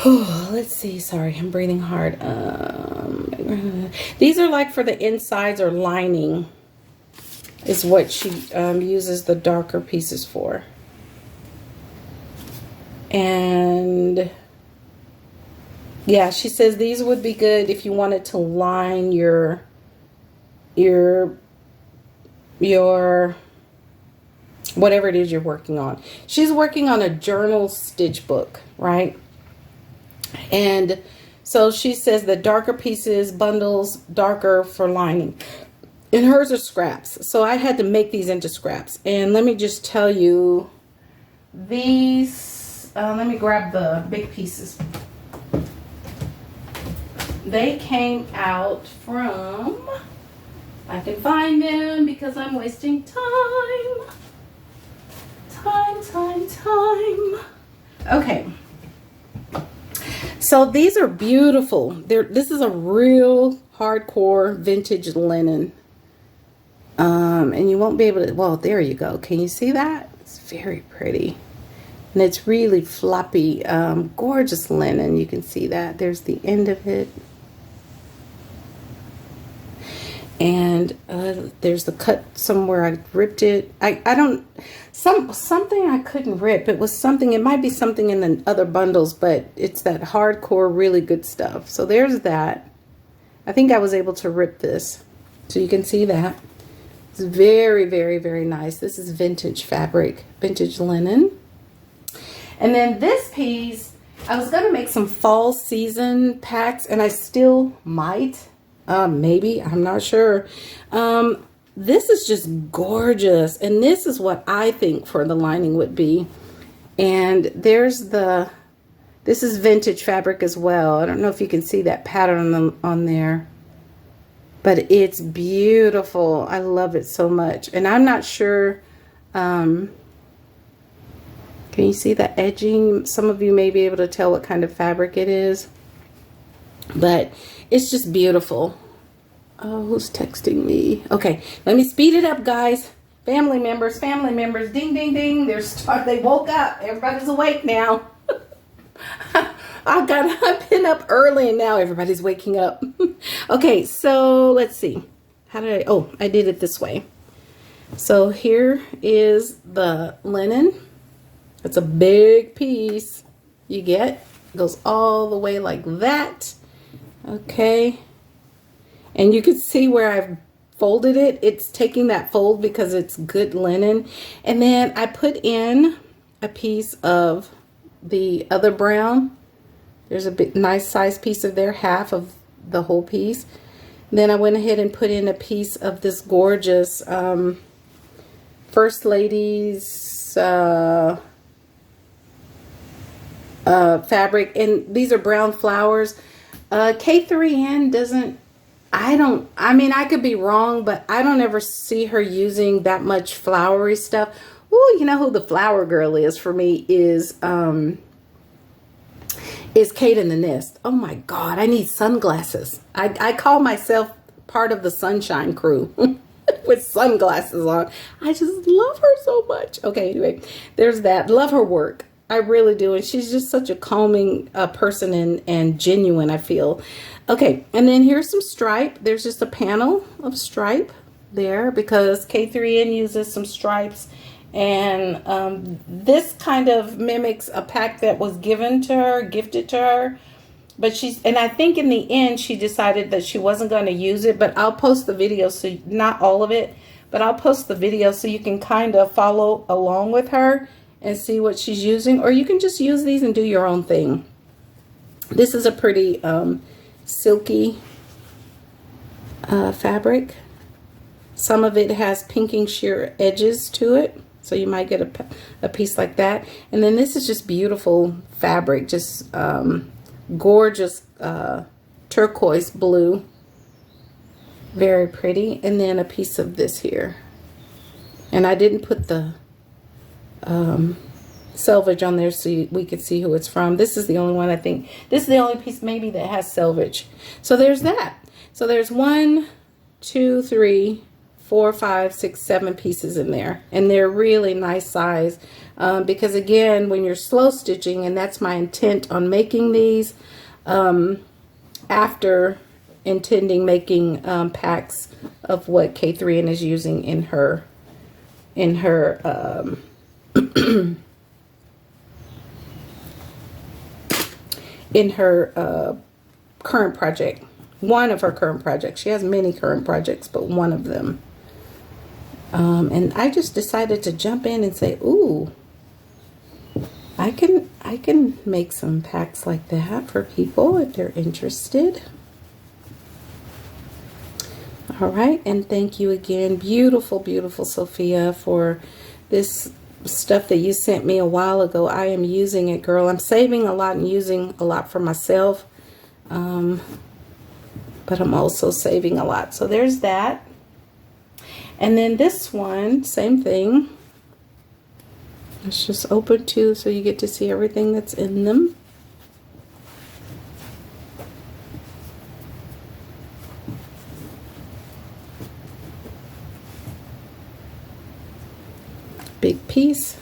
let's see, sorry, I'm breathing hard. These are like for the insides or lining is what she uses the darker pieces for. And yeah, she says these would be good if you wanted to line your whatever it is you're working on. She's working on a journal stitch book, right? And so she says the darker pieces, bundles, darker for lining. And hers are scraps. So I had to make these into scraps. And let me just tell you, these, let me grab the big pieces. They came out from, I can find them because I'm wasting time. Time. Okay. So these are beautiful. This is a real hardcore vintage linen. And you won't be able to, well, there you go. Can you see that? It's very pretty. And it's really floppy, gorgeous linen. You can see that. There's the end of it. And there's the cut somewhere I ripped it. I don't, something I couldn't rip. It was something, it might be something in the other bundles, but it's that hardcore, really good stuff. So there's that. I think I was able to rip this. So you can see that. It's very, very, very nice. This is vintage fabric, vintage linen. And then this piece, I was going to make some fall season packs, and I still might. Maybe, I'm not sure. This is just gorgeous. And this is what I think for the lining would be. And there's this is vintage fabric as well. I don't know if you can see that pattern on there. But it's beautiful. I love it so much. And I'm not sure, can you see the edging? Some of you may be able to tell what kind of fabric it is. But it's just beautiful. Oh, who's texting me? Okay, let me speed it up, guys. Family members, ding, ding, ding. They woke up. Everybody's awake now. I've been up early and now everybody's waking up. Okay, so let's see. I did it this way. So here is the linen. It's a big piece you get. It goes all the way like that. Okay. And you can see where I've folded it. It's taking that fold because it's good linen. And then I put in a piece of the other brown. There's a big nice size piece of there, half of the whole piece. Then I went ahead and put in a piece of this gorgeous First Lady's fabric. And these are brown flowers. K3N doesn't, I mean, I could be wrong, but I don't ever see her using that much flowery stuff. Ooh, you know who the flower girl is for me is Kate in the Nest. Oh my God, I need sunglasses. I call myself part of the sunshine crew with sunglasses on. I just love her so much. Okay, anyway, there's that. Love her work. I really do. And she's just such a calming person and genuine, I feel. Okay, and then here's some stripe. There's just a panel of stripe there because K3N uses some stripes. And this kind of mimics a pack that was given to her, gifted to her. But and I think in the end, she decided that she wasn't going to use it. But I'll post the video, so not all of it, but I'll post the video so you can kind of follow along with her and see what she's using. Or you can just use these and do your own thing. This is a pretty silky fabric. Some of it has pinking sheer edges to it. So you might get a piece like that. And then this is just beautiful fabric. Just gorgeous turquoise blue. Very pretty. And then a piece of this here. And I didn't put the selvage on there so we could see who it's from. This is the only one, I think. This is the only piece maybe that has selvage. So there's that. So there's 1, 2, 3, 4, 5, 6, 7 pieces in there. And they're really nice size. Because again, when you're slow stitching, and that's my intent on making these, after intending making packs of what K3N is using in her current project. One of her current projects. She has many current projects, but one of them. And I just decided to jump in and say, ooh, I can make some packs like that for people if they're interested. All right, and thank you again, beautiful, beautiful Sophia, for this stuff that you sent me a while ago. I am using it, girl. I'm saving a lot and using a lot for myself. But I'm also saving a lot. So there's that. And then this one, same thing. It's just open too, so you get to see everything that's in them. Big piece.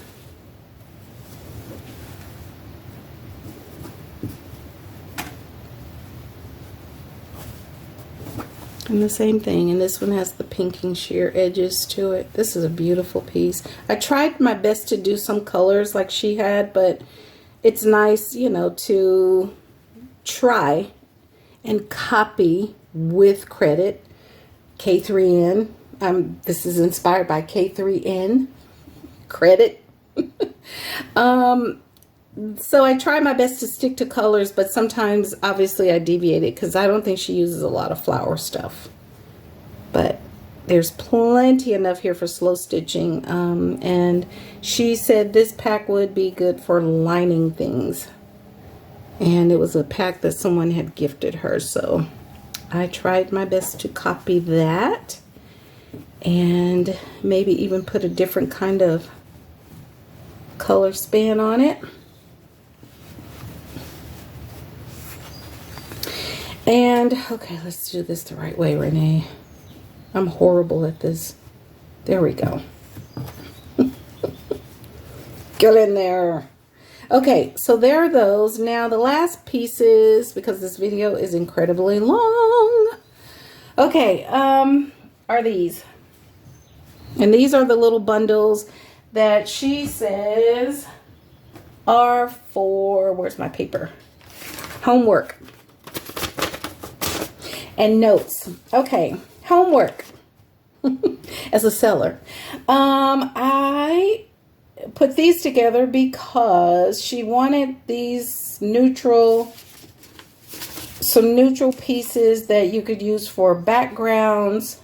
And the same thing, and this one has the pinking sheer edges to it. This is a beautiful piece. I tried my best to do some colors like she had, but it's nice, you know, to try and copy with credit. K3N. This is inspired by K3N. Credit. So I try my best to stick to colors, but sometimes obviously I deviate it because I don't think she uses a lot of flower stuff. But there's plenty enough here for slow stitching. And she said this pack would be good for lining things. And it was a pack that someone had gifted her. So I tried my best to copy that. And maybe even put a different kind of color span on it. And, okay, let's do this the right way, Renee. I'm horrible at this. There we go. Get in there. Okay, so there are those. Now, the last pieces, because this video is incredibly long. Okay, are these. And these are the little bundles that she says are for, where's my paper? Homework. And notes. Okay, homework. As a seller. I put these together because she wanted these some neutral pieces that you could use for backgrounds,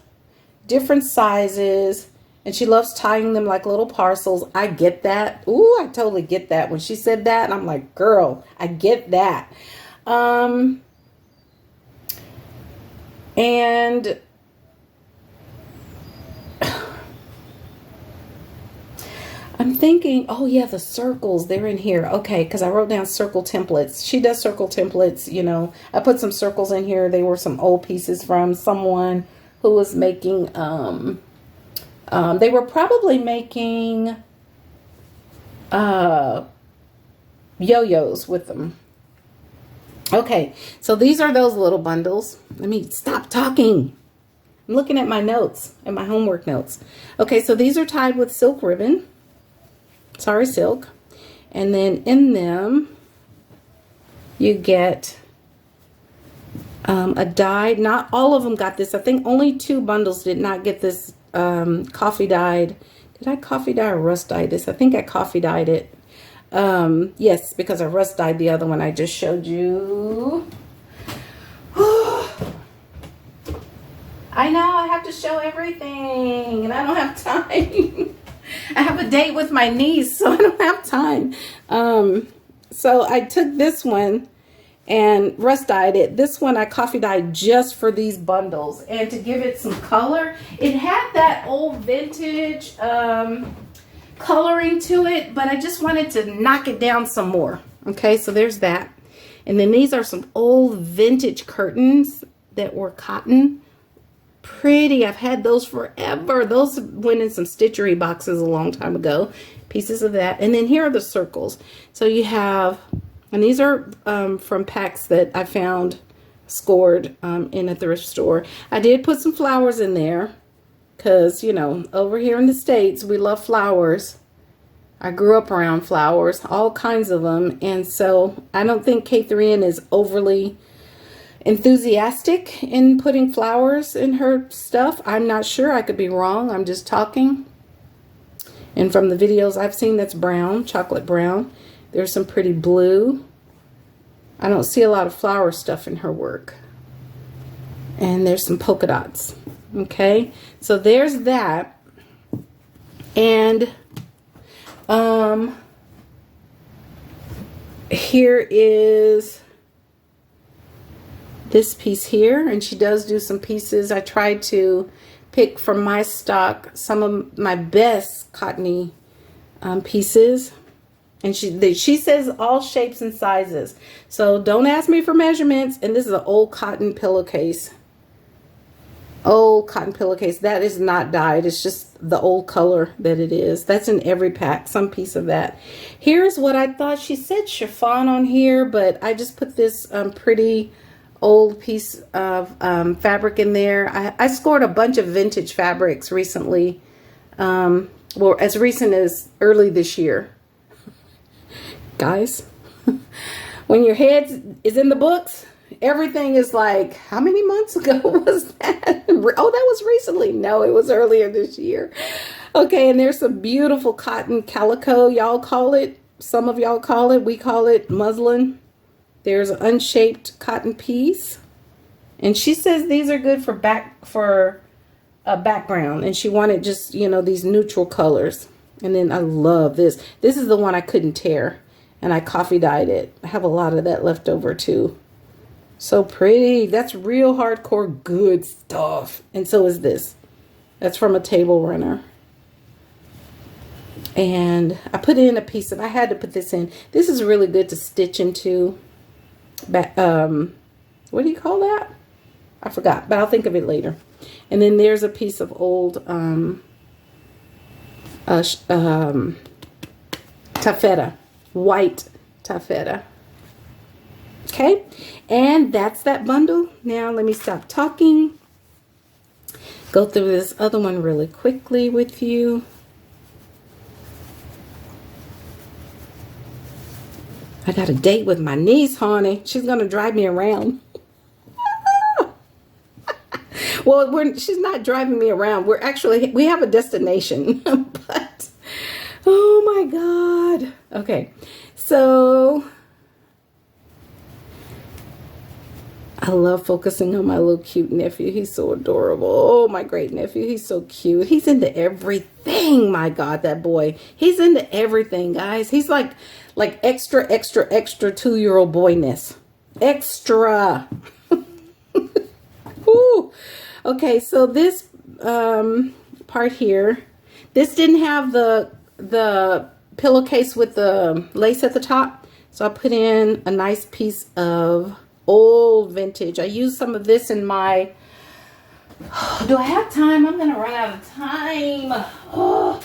different sizes, and she loves tying them like little parcels. I get that. Ooh, I totally get that. When she said that, I'm like, girl, I get that. And I'm thinking, oh yeah, the circles, they're in here. Okay, because I wrote down circle templates. She does circle templates, you know. I put some circles in here. They were some old pieces from someone who was making, they were probably making yo-yos with them. Okay, so these are those little bundles. Let me stop talking. I'm looking at my notes, at my homework notes. Okay, so these are tied with silk ribbon. Sorry, silk. And then in them, you get a die. Not all of them got this. I think only 2 bundles did not get this coffee dyed. Did I coffee dye or rust dye this? I think I coffee dyed it. Yes, because I rust dyed the other one I just showed you. I know, I have to show everything, and I don't have time. I have a date with my niece, so I don't have time. So I took this one and rust dyed it. This one I coffee dyed just for these bundles, and to give it some color. It had that old vintage coloring to it, but I just wanted to knock it down some more. Okay, so there's that. And then these are some old vintage curtains that were cotton. Pretty. I've had those forever. Those went in some stitchery boxes a long time ago. Pieces of that. And then here are the circles. So you have, and these are from packs that I found scored in a thrift store. I did put some flowers in there because, you know, over here in the States, we love flowers. I grew up around flowers, all kinds of them. And so I don't think K3N is overly enthusiastic in putting flowers in her stuff. I'm not sure. I could be wrong. I'm just talking. And from the videos I've seen, that's brown, chocolate brown. There's some pretty blue. I don't see a lot of flower stuff in her work. And there's some polka dots. Okay, so there's that. And Um, here is this piece here, and she does do some pieces. I tried to pick from my stock some of my best cottony pieces, and she says all shapes and sizes, so don't ask me for measurements. And this is an old cotton pillowcase. Old cotton pillowcase that is not dyed. It's just the old color that it is. That's in every pack, some piece of that. Here's what I thought. She said chiffon on here, but I just put this pretty old piece of fabric in there. I scored a bunch of vintage fabrics recently, well, as recent as early this year. Guys, when your head is in the books, everything is like, how many months ago was that? Oh, that was recently. No, it was earlier this year. Okay, and there's some beautiful cotton calico, y'all call it. Some of y'all call it. We call it muslin. There's an unshaped cotton piece. And she says these are good for a background. And she wanted just, you know, these neutral colors. And then I love this. This is the one I couldn't tear. And I coffee dyed it. I have a lot of that left over too. So pretty. That's real hardcore good stuff. And so is this. That's from a table runner. And I put in a piece of, I had to put this in. This is really good to stitch into. What do you call that? I forgot, but I'll think of it later. And then there's a piece of old taffeta, white taffeta. Okay, and that's that bundle. Now let me stop talking. Go through this other one really quickly with you. I got a date with my niece, honey. She's going to drive me around. Well, she's not driving me around. We have a destination. But, oh my God. Okay. So, I love focusing on my little cute nephew. He's so adorable. Oh, my great nephew. He's so cute. He's into everything. My God, that boy. He's into everything, guys. He's like extra 2-year-old boyness. Extra. Ooh. Okay, so this part here, this didn't have the pillowcase with the lace at the top. So I put in a nice piece of old vintage. I used some of this in my, do I have time? I'm gonna run out of time. Oh,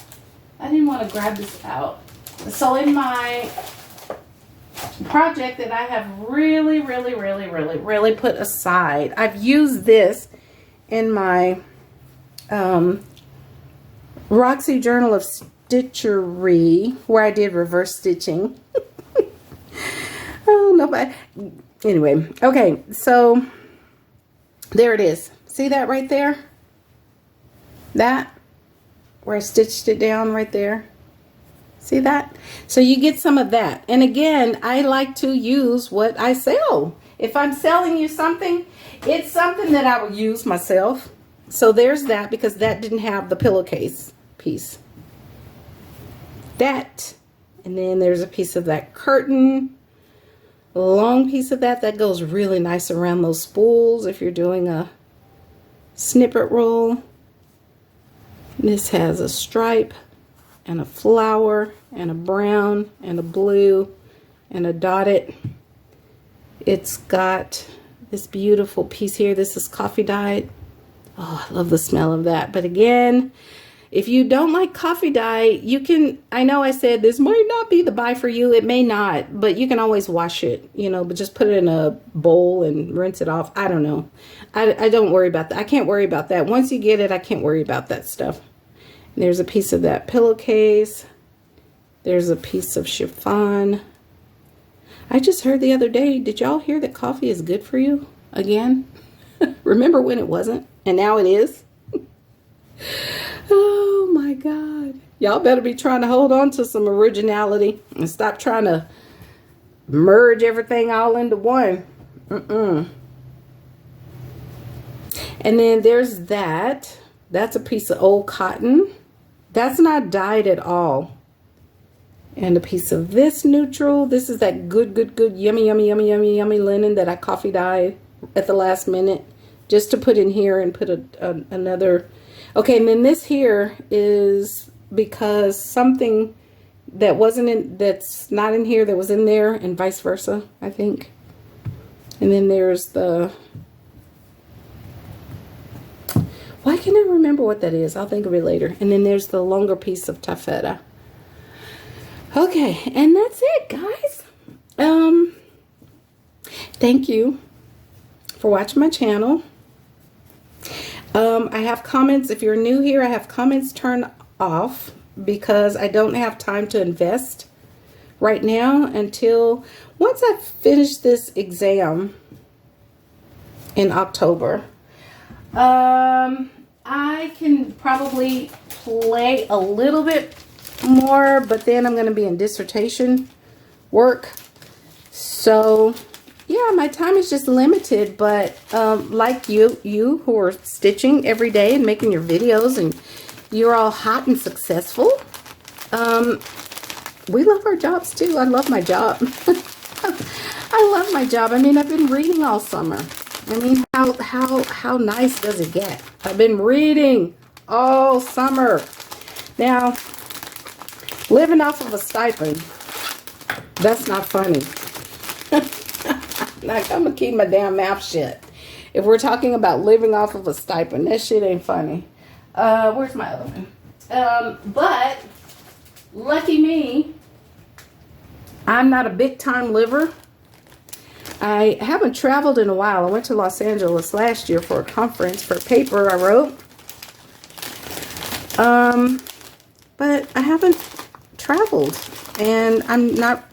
I didn't want to grab this out. So in my project that I have really put aside, I've used this in my Roxy Journal of Stitchery, where I did reverse stitching. Oh, nobody. Anyway, okay, so there it is. See that right there? That, where I stitched it down right there. See that? So you get some of that. And again, I like to use what I sell. If I'm selling you something, it's something that I will use myself. So there's that, because that didn't have the pillowcase piece. That. And then there's a piece of that curtain. A long piece of that goes really nice around those spools if you're doing a snippet roll. This has a stripe and a flower and a brown and a blue and a dotted. It's got this beautiful piece here. This is coffee dyed. Oh, I love the smell of that. But again, if you don't like coffee dye, you can, I know I said this might not be the buy for you. It may not, but you can always wash it, you know, but just put it in a bowl and rinse it off. I don't know. I don't worry about that. I can't worry about that. Once you get it, I can't worry about that stuff. And there's a piece of that pillowcase. There's a piece of chiffon. I just heard the other day, did y'all hear that coffee is good for you again? Remember when it wasn't? And now it is? Oh my God. Y'all better be trying to hold on to some originality and stop trying to merge everything all into one. And then there's that. That's a piece of old cotton. That's not dyed at all. And a piece of this neutral. This is that good, yummy, yummy, yummy, yummy, yummy linen that I coffee dyed at the last minute. Just to put in here and put another. Okay, and then this here is because something that wasn't in, that's not in here, that was in there, and vice versa, I think. And then there's the, why can't I remember what that is? I'll think of it later. And then there's the longer piece of taffeta. Okay, and that's it, guys. Thank you for watching my channel. I have comments. If you're new here, I have comments turned off because I don't have time to invest right now until once I finish this exam in October. I can probably play a little bit more, but then I'm going to be in dissertation work. So yeah, my time is just limited, but like you who are stitching every day and making your videos, and you're all hot and successful. We love our jobs too. I love my job. I love my job. I mean, I've been reading all summer. I mean, how nice does it get? I've been reading all summer. Now, living off of a stipend, that's not funny. Like, I'm gonna keep my damn mouth shut. If we're talking about living off of a stipend, that shit ain't funny. Where's my other one? But lucky me, I'm not a big time liver. I haven't traveled in a while. I went to Los Angeles last year for a conference for a paper I wrote. But I haven't traveled, and I'm not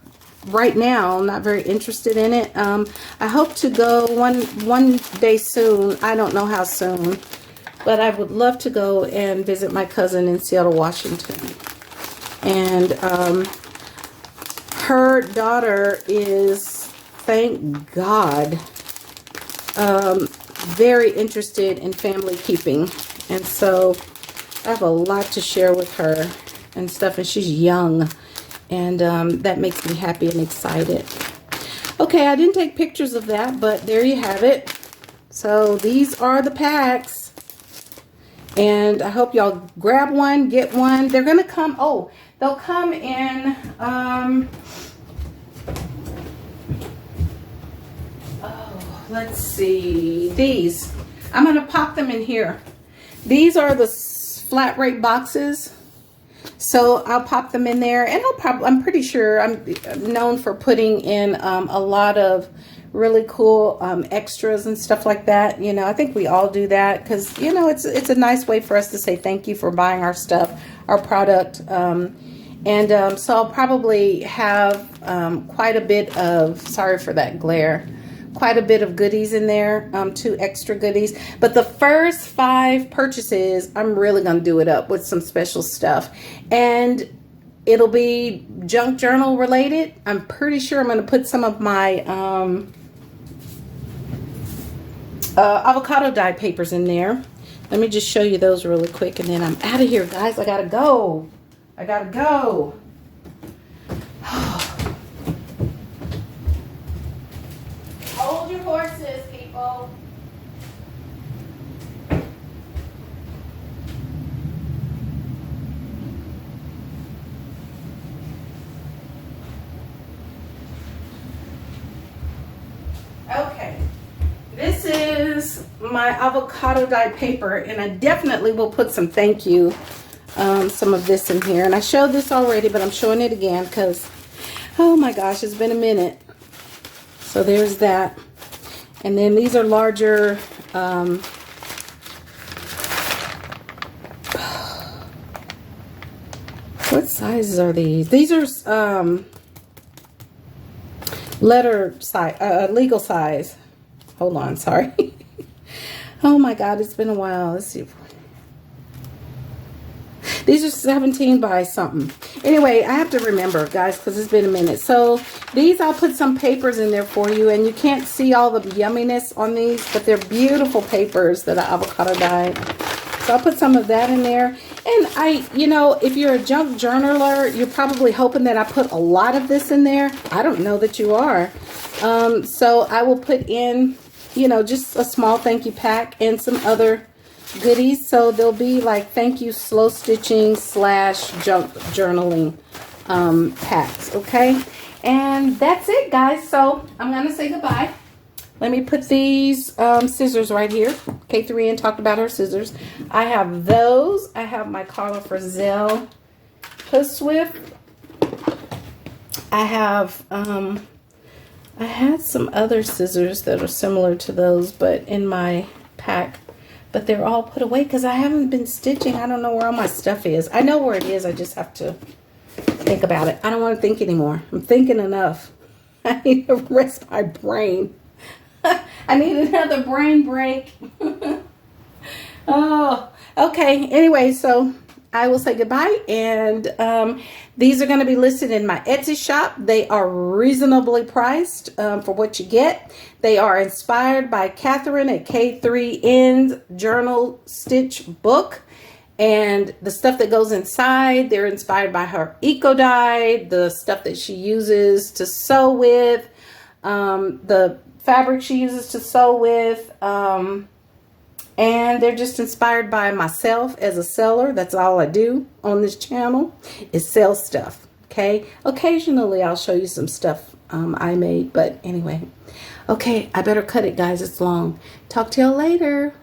right now, not very interested in it. I hope to go one day soon. I don't know how soon, but I would love to go and visit my cousin in Seattle, Washington. And her daughter is, thank God, very interested in family keeping. And so I have a lot to share with her and stuff, and she's young. And that makes me happy and excited. Okay, I didn't take pictures of that, but there you have it. So these are the packs. And I hope y'all grab one, get one. They're going to come, oh, they'll come in, let's see, these. I'm going to pop them in here. These are the flat rate boxes. So I'll pop them in there, and I'm pretty sure I'm known for putting in a lot of really cool extras and stuff like that. You know, I think we all do that because, you know, it's a nice way for us to say thank you for buying our stuff, our product. So I'll probably have quite a bit of, sorry for that glare, quite a bit of goodies in there, 2 extra goodies. But the first 5 purchases, I'm really going to do it up with some special stuff. And it'll be junk journal related. I'm pretty sure I'm going to put some of my avocado dye papers in there. Let me just show you those really quick, and then I'm out of here, guys. I got to go. I got to go. Hold your horses, people. Okay, this is my avocado dye paper, and I definitely will put some thank you, some of this in here. And I showed this already, but I'm showing it again because, oh my gosh, it's been a minute. So there's that. And then these are larger, what sizes are these? These are letter size, legal size. Hold on, sorry. Oh my God, it's been a while. Let's see. These are 17 by something. Anyway, I have to remember, guys, because it's been a minute. So these, I'll put some papers in there for you, and you can't see all the yumminess on these, but they're beautiful papers that I avocado dyed. So I'll put some of that in there. And you know, if you're a junk journaler, you're probably hoping that I put a lot of this in there. I don't know that you are. So I will put in, you know, just a small thank you pack and some other goodies. So there'll be like thank you slow stitching / junk journaling packs. Okay. And that's it, guys. So I'm going to say goodbye. Let me put these scissors right here. K3N talked about her scissors. I have those. I have my Carla Frizzell Puss Swift. I have, I had some other scissors that are similar to those, but in my pack. But they're all put away because I haven't been stitching. I don't know where all my stuff is. I know where it is. I just have to think about it. I don't want to think anymore. I'm thinking enough. I need to rest my brain. I need another brain break. Oh, okay. Anyway, so I will say goodbye. And these are going to be listed in my Etsy shop. They are reasonably priced for what you get. They are inspired by Catherine at K3N's Journal Stitch book. And the stuff that goes inside, they're inspired by her eco dye, the stuff that she uses to sew with, the fabric she uses to sew with, and they're just inspired by myself as a seller. That's all I do on this channel is sell stuff. Okay, occasionally I'll show you some stuff I made, but anyway. Okay, I better cut it, guys. It's long. Talk to y'all later.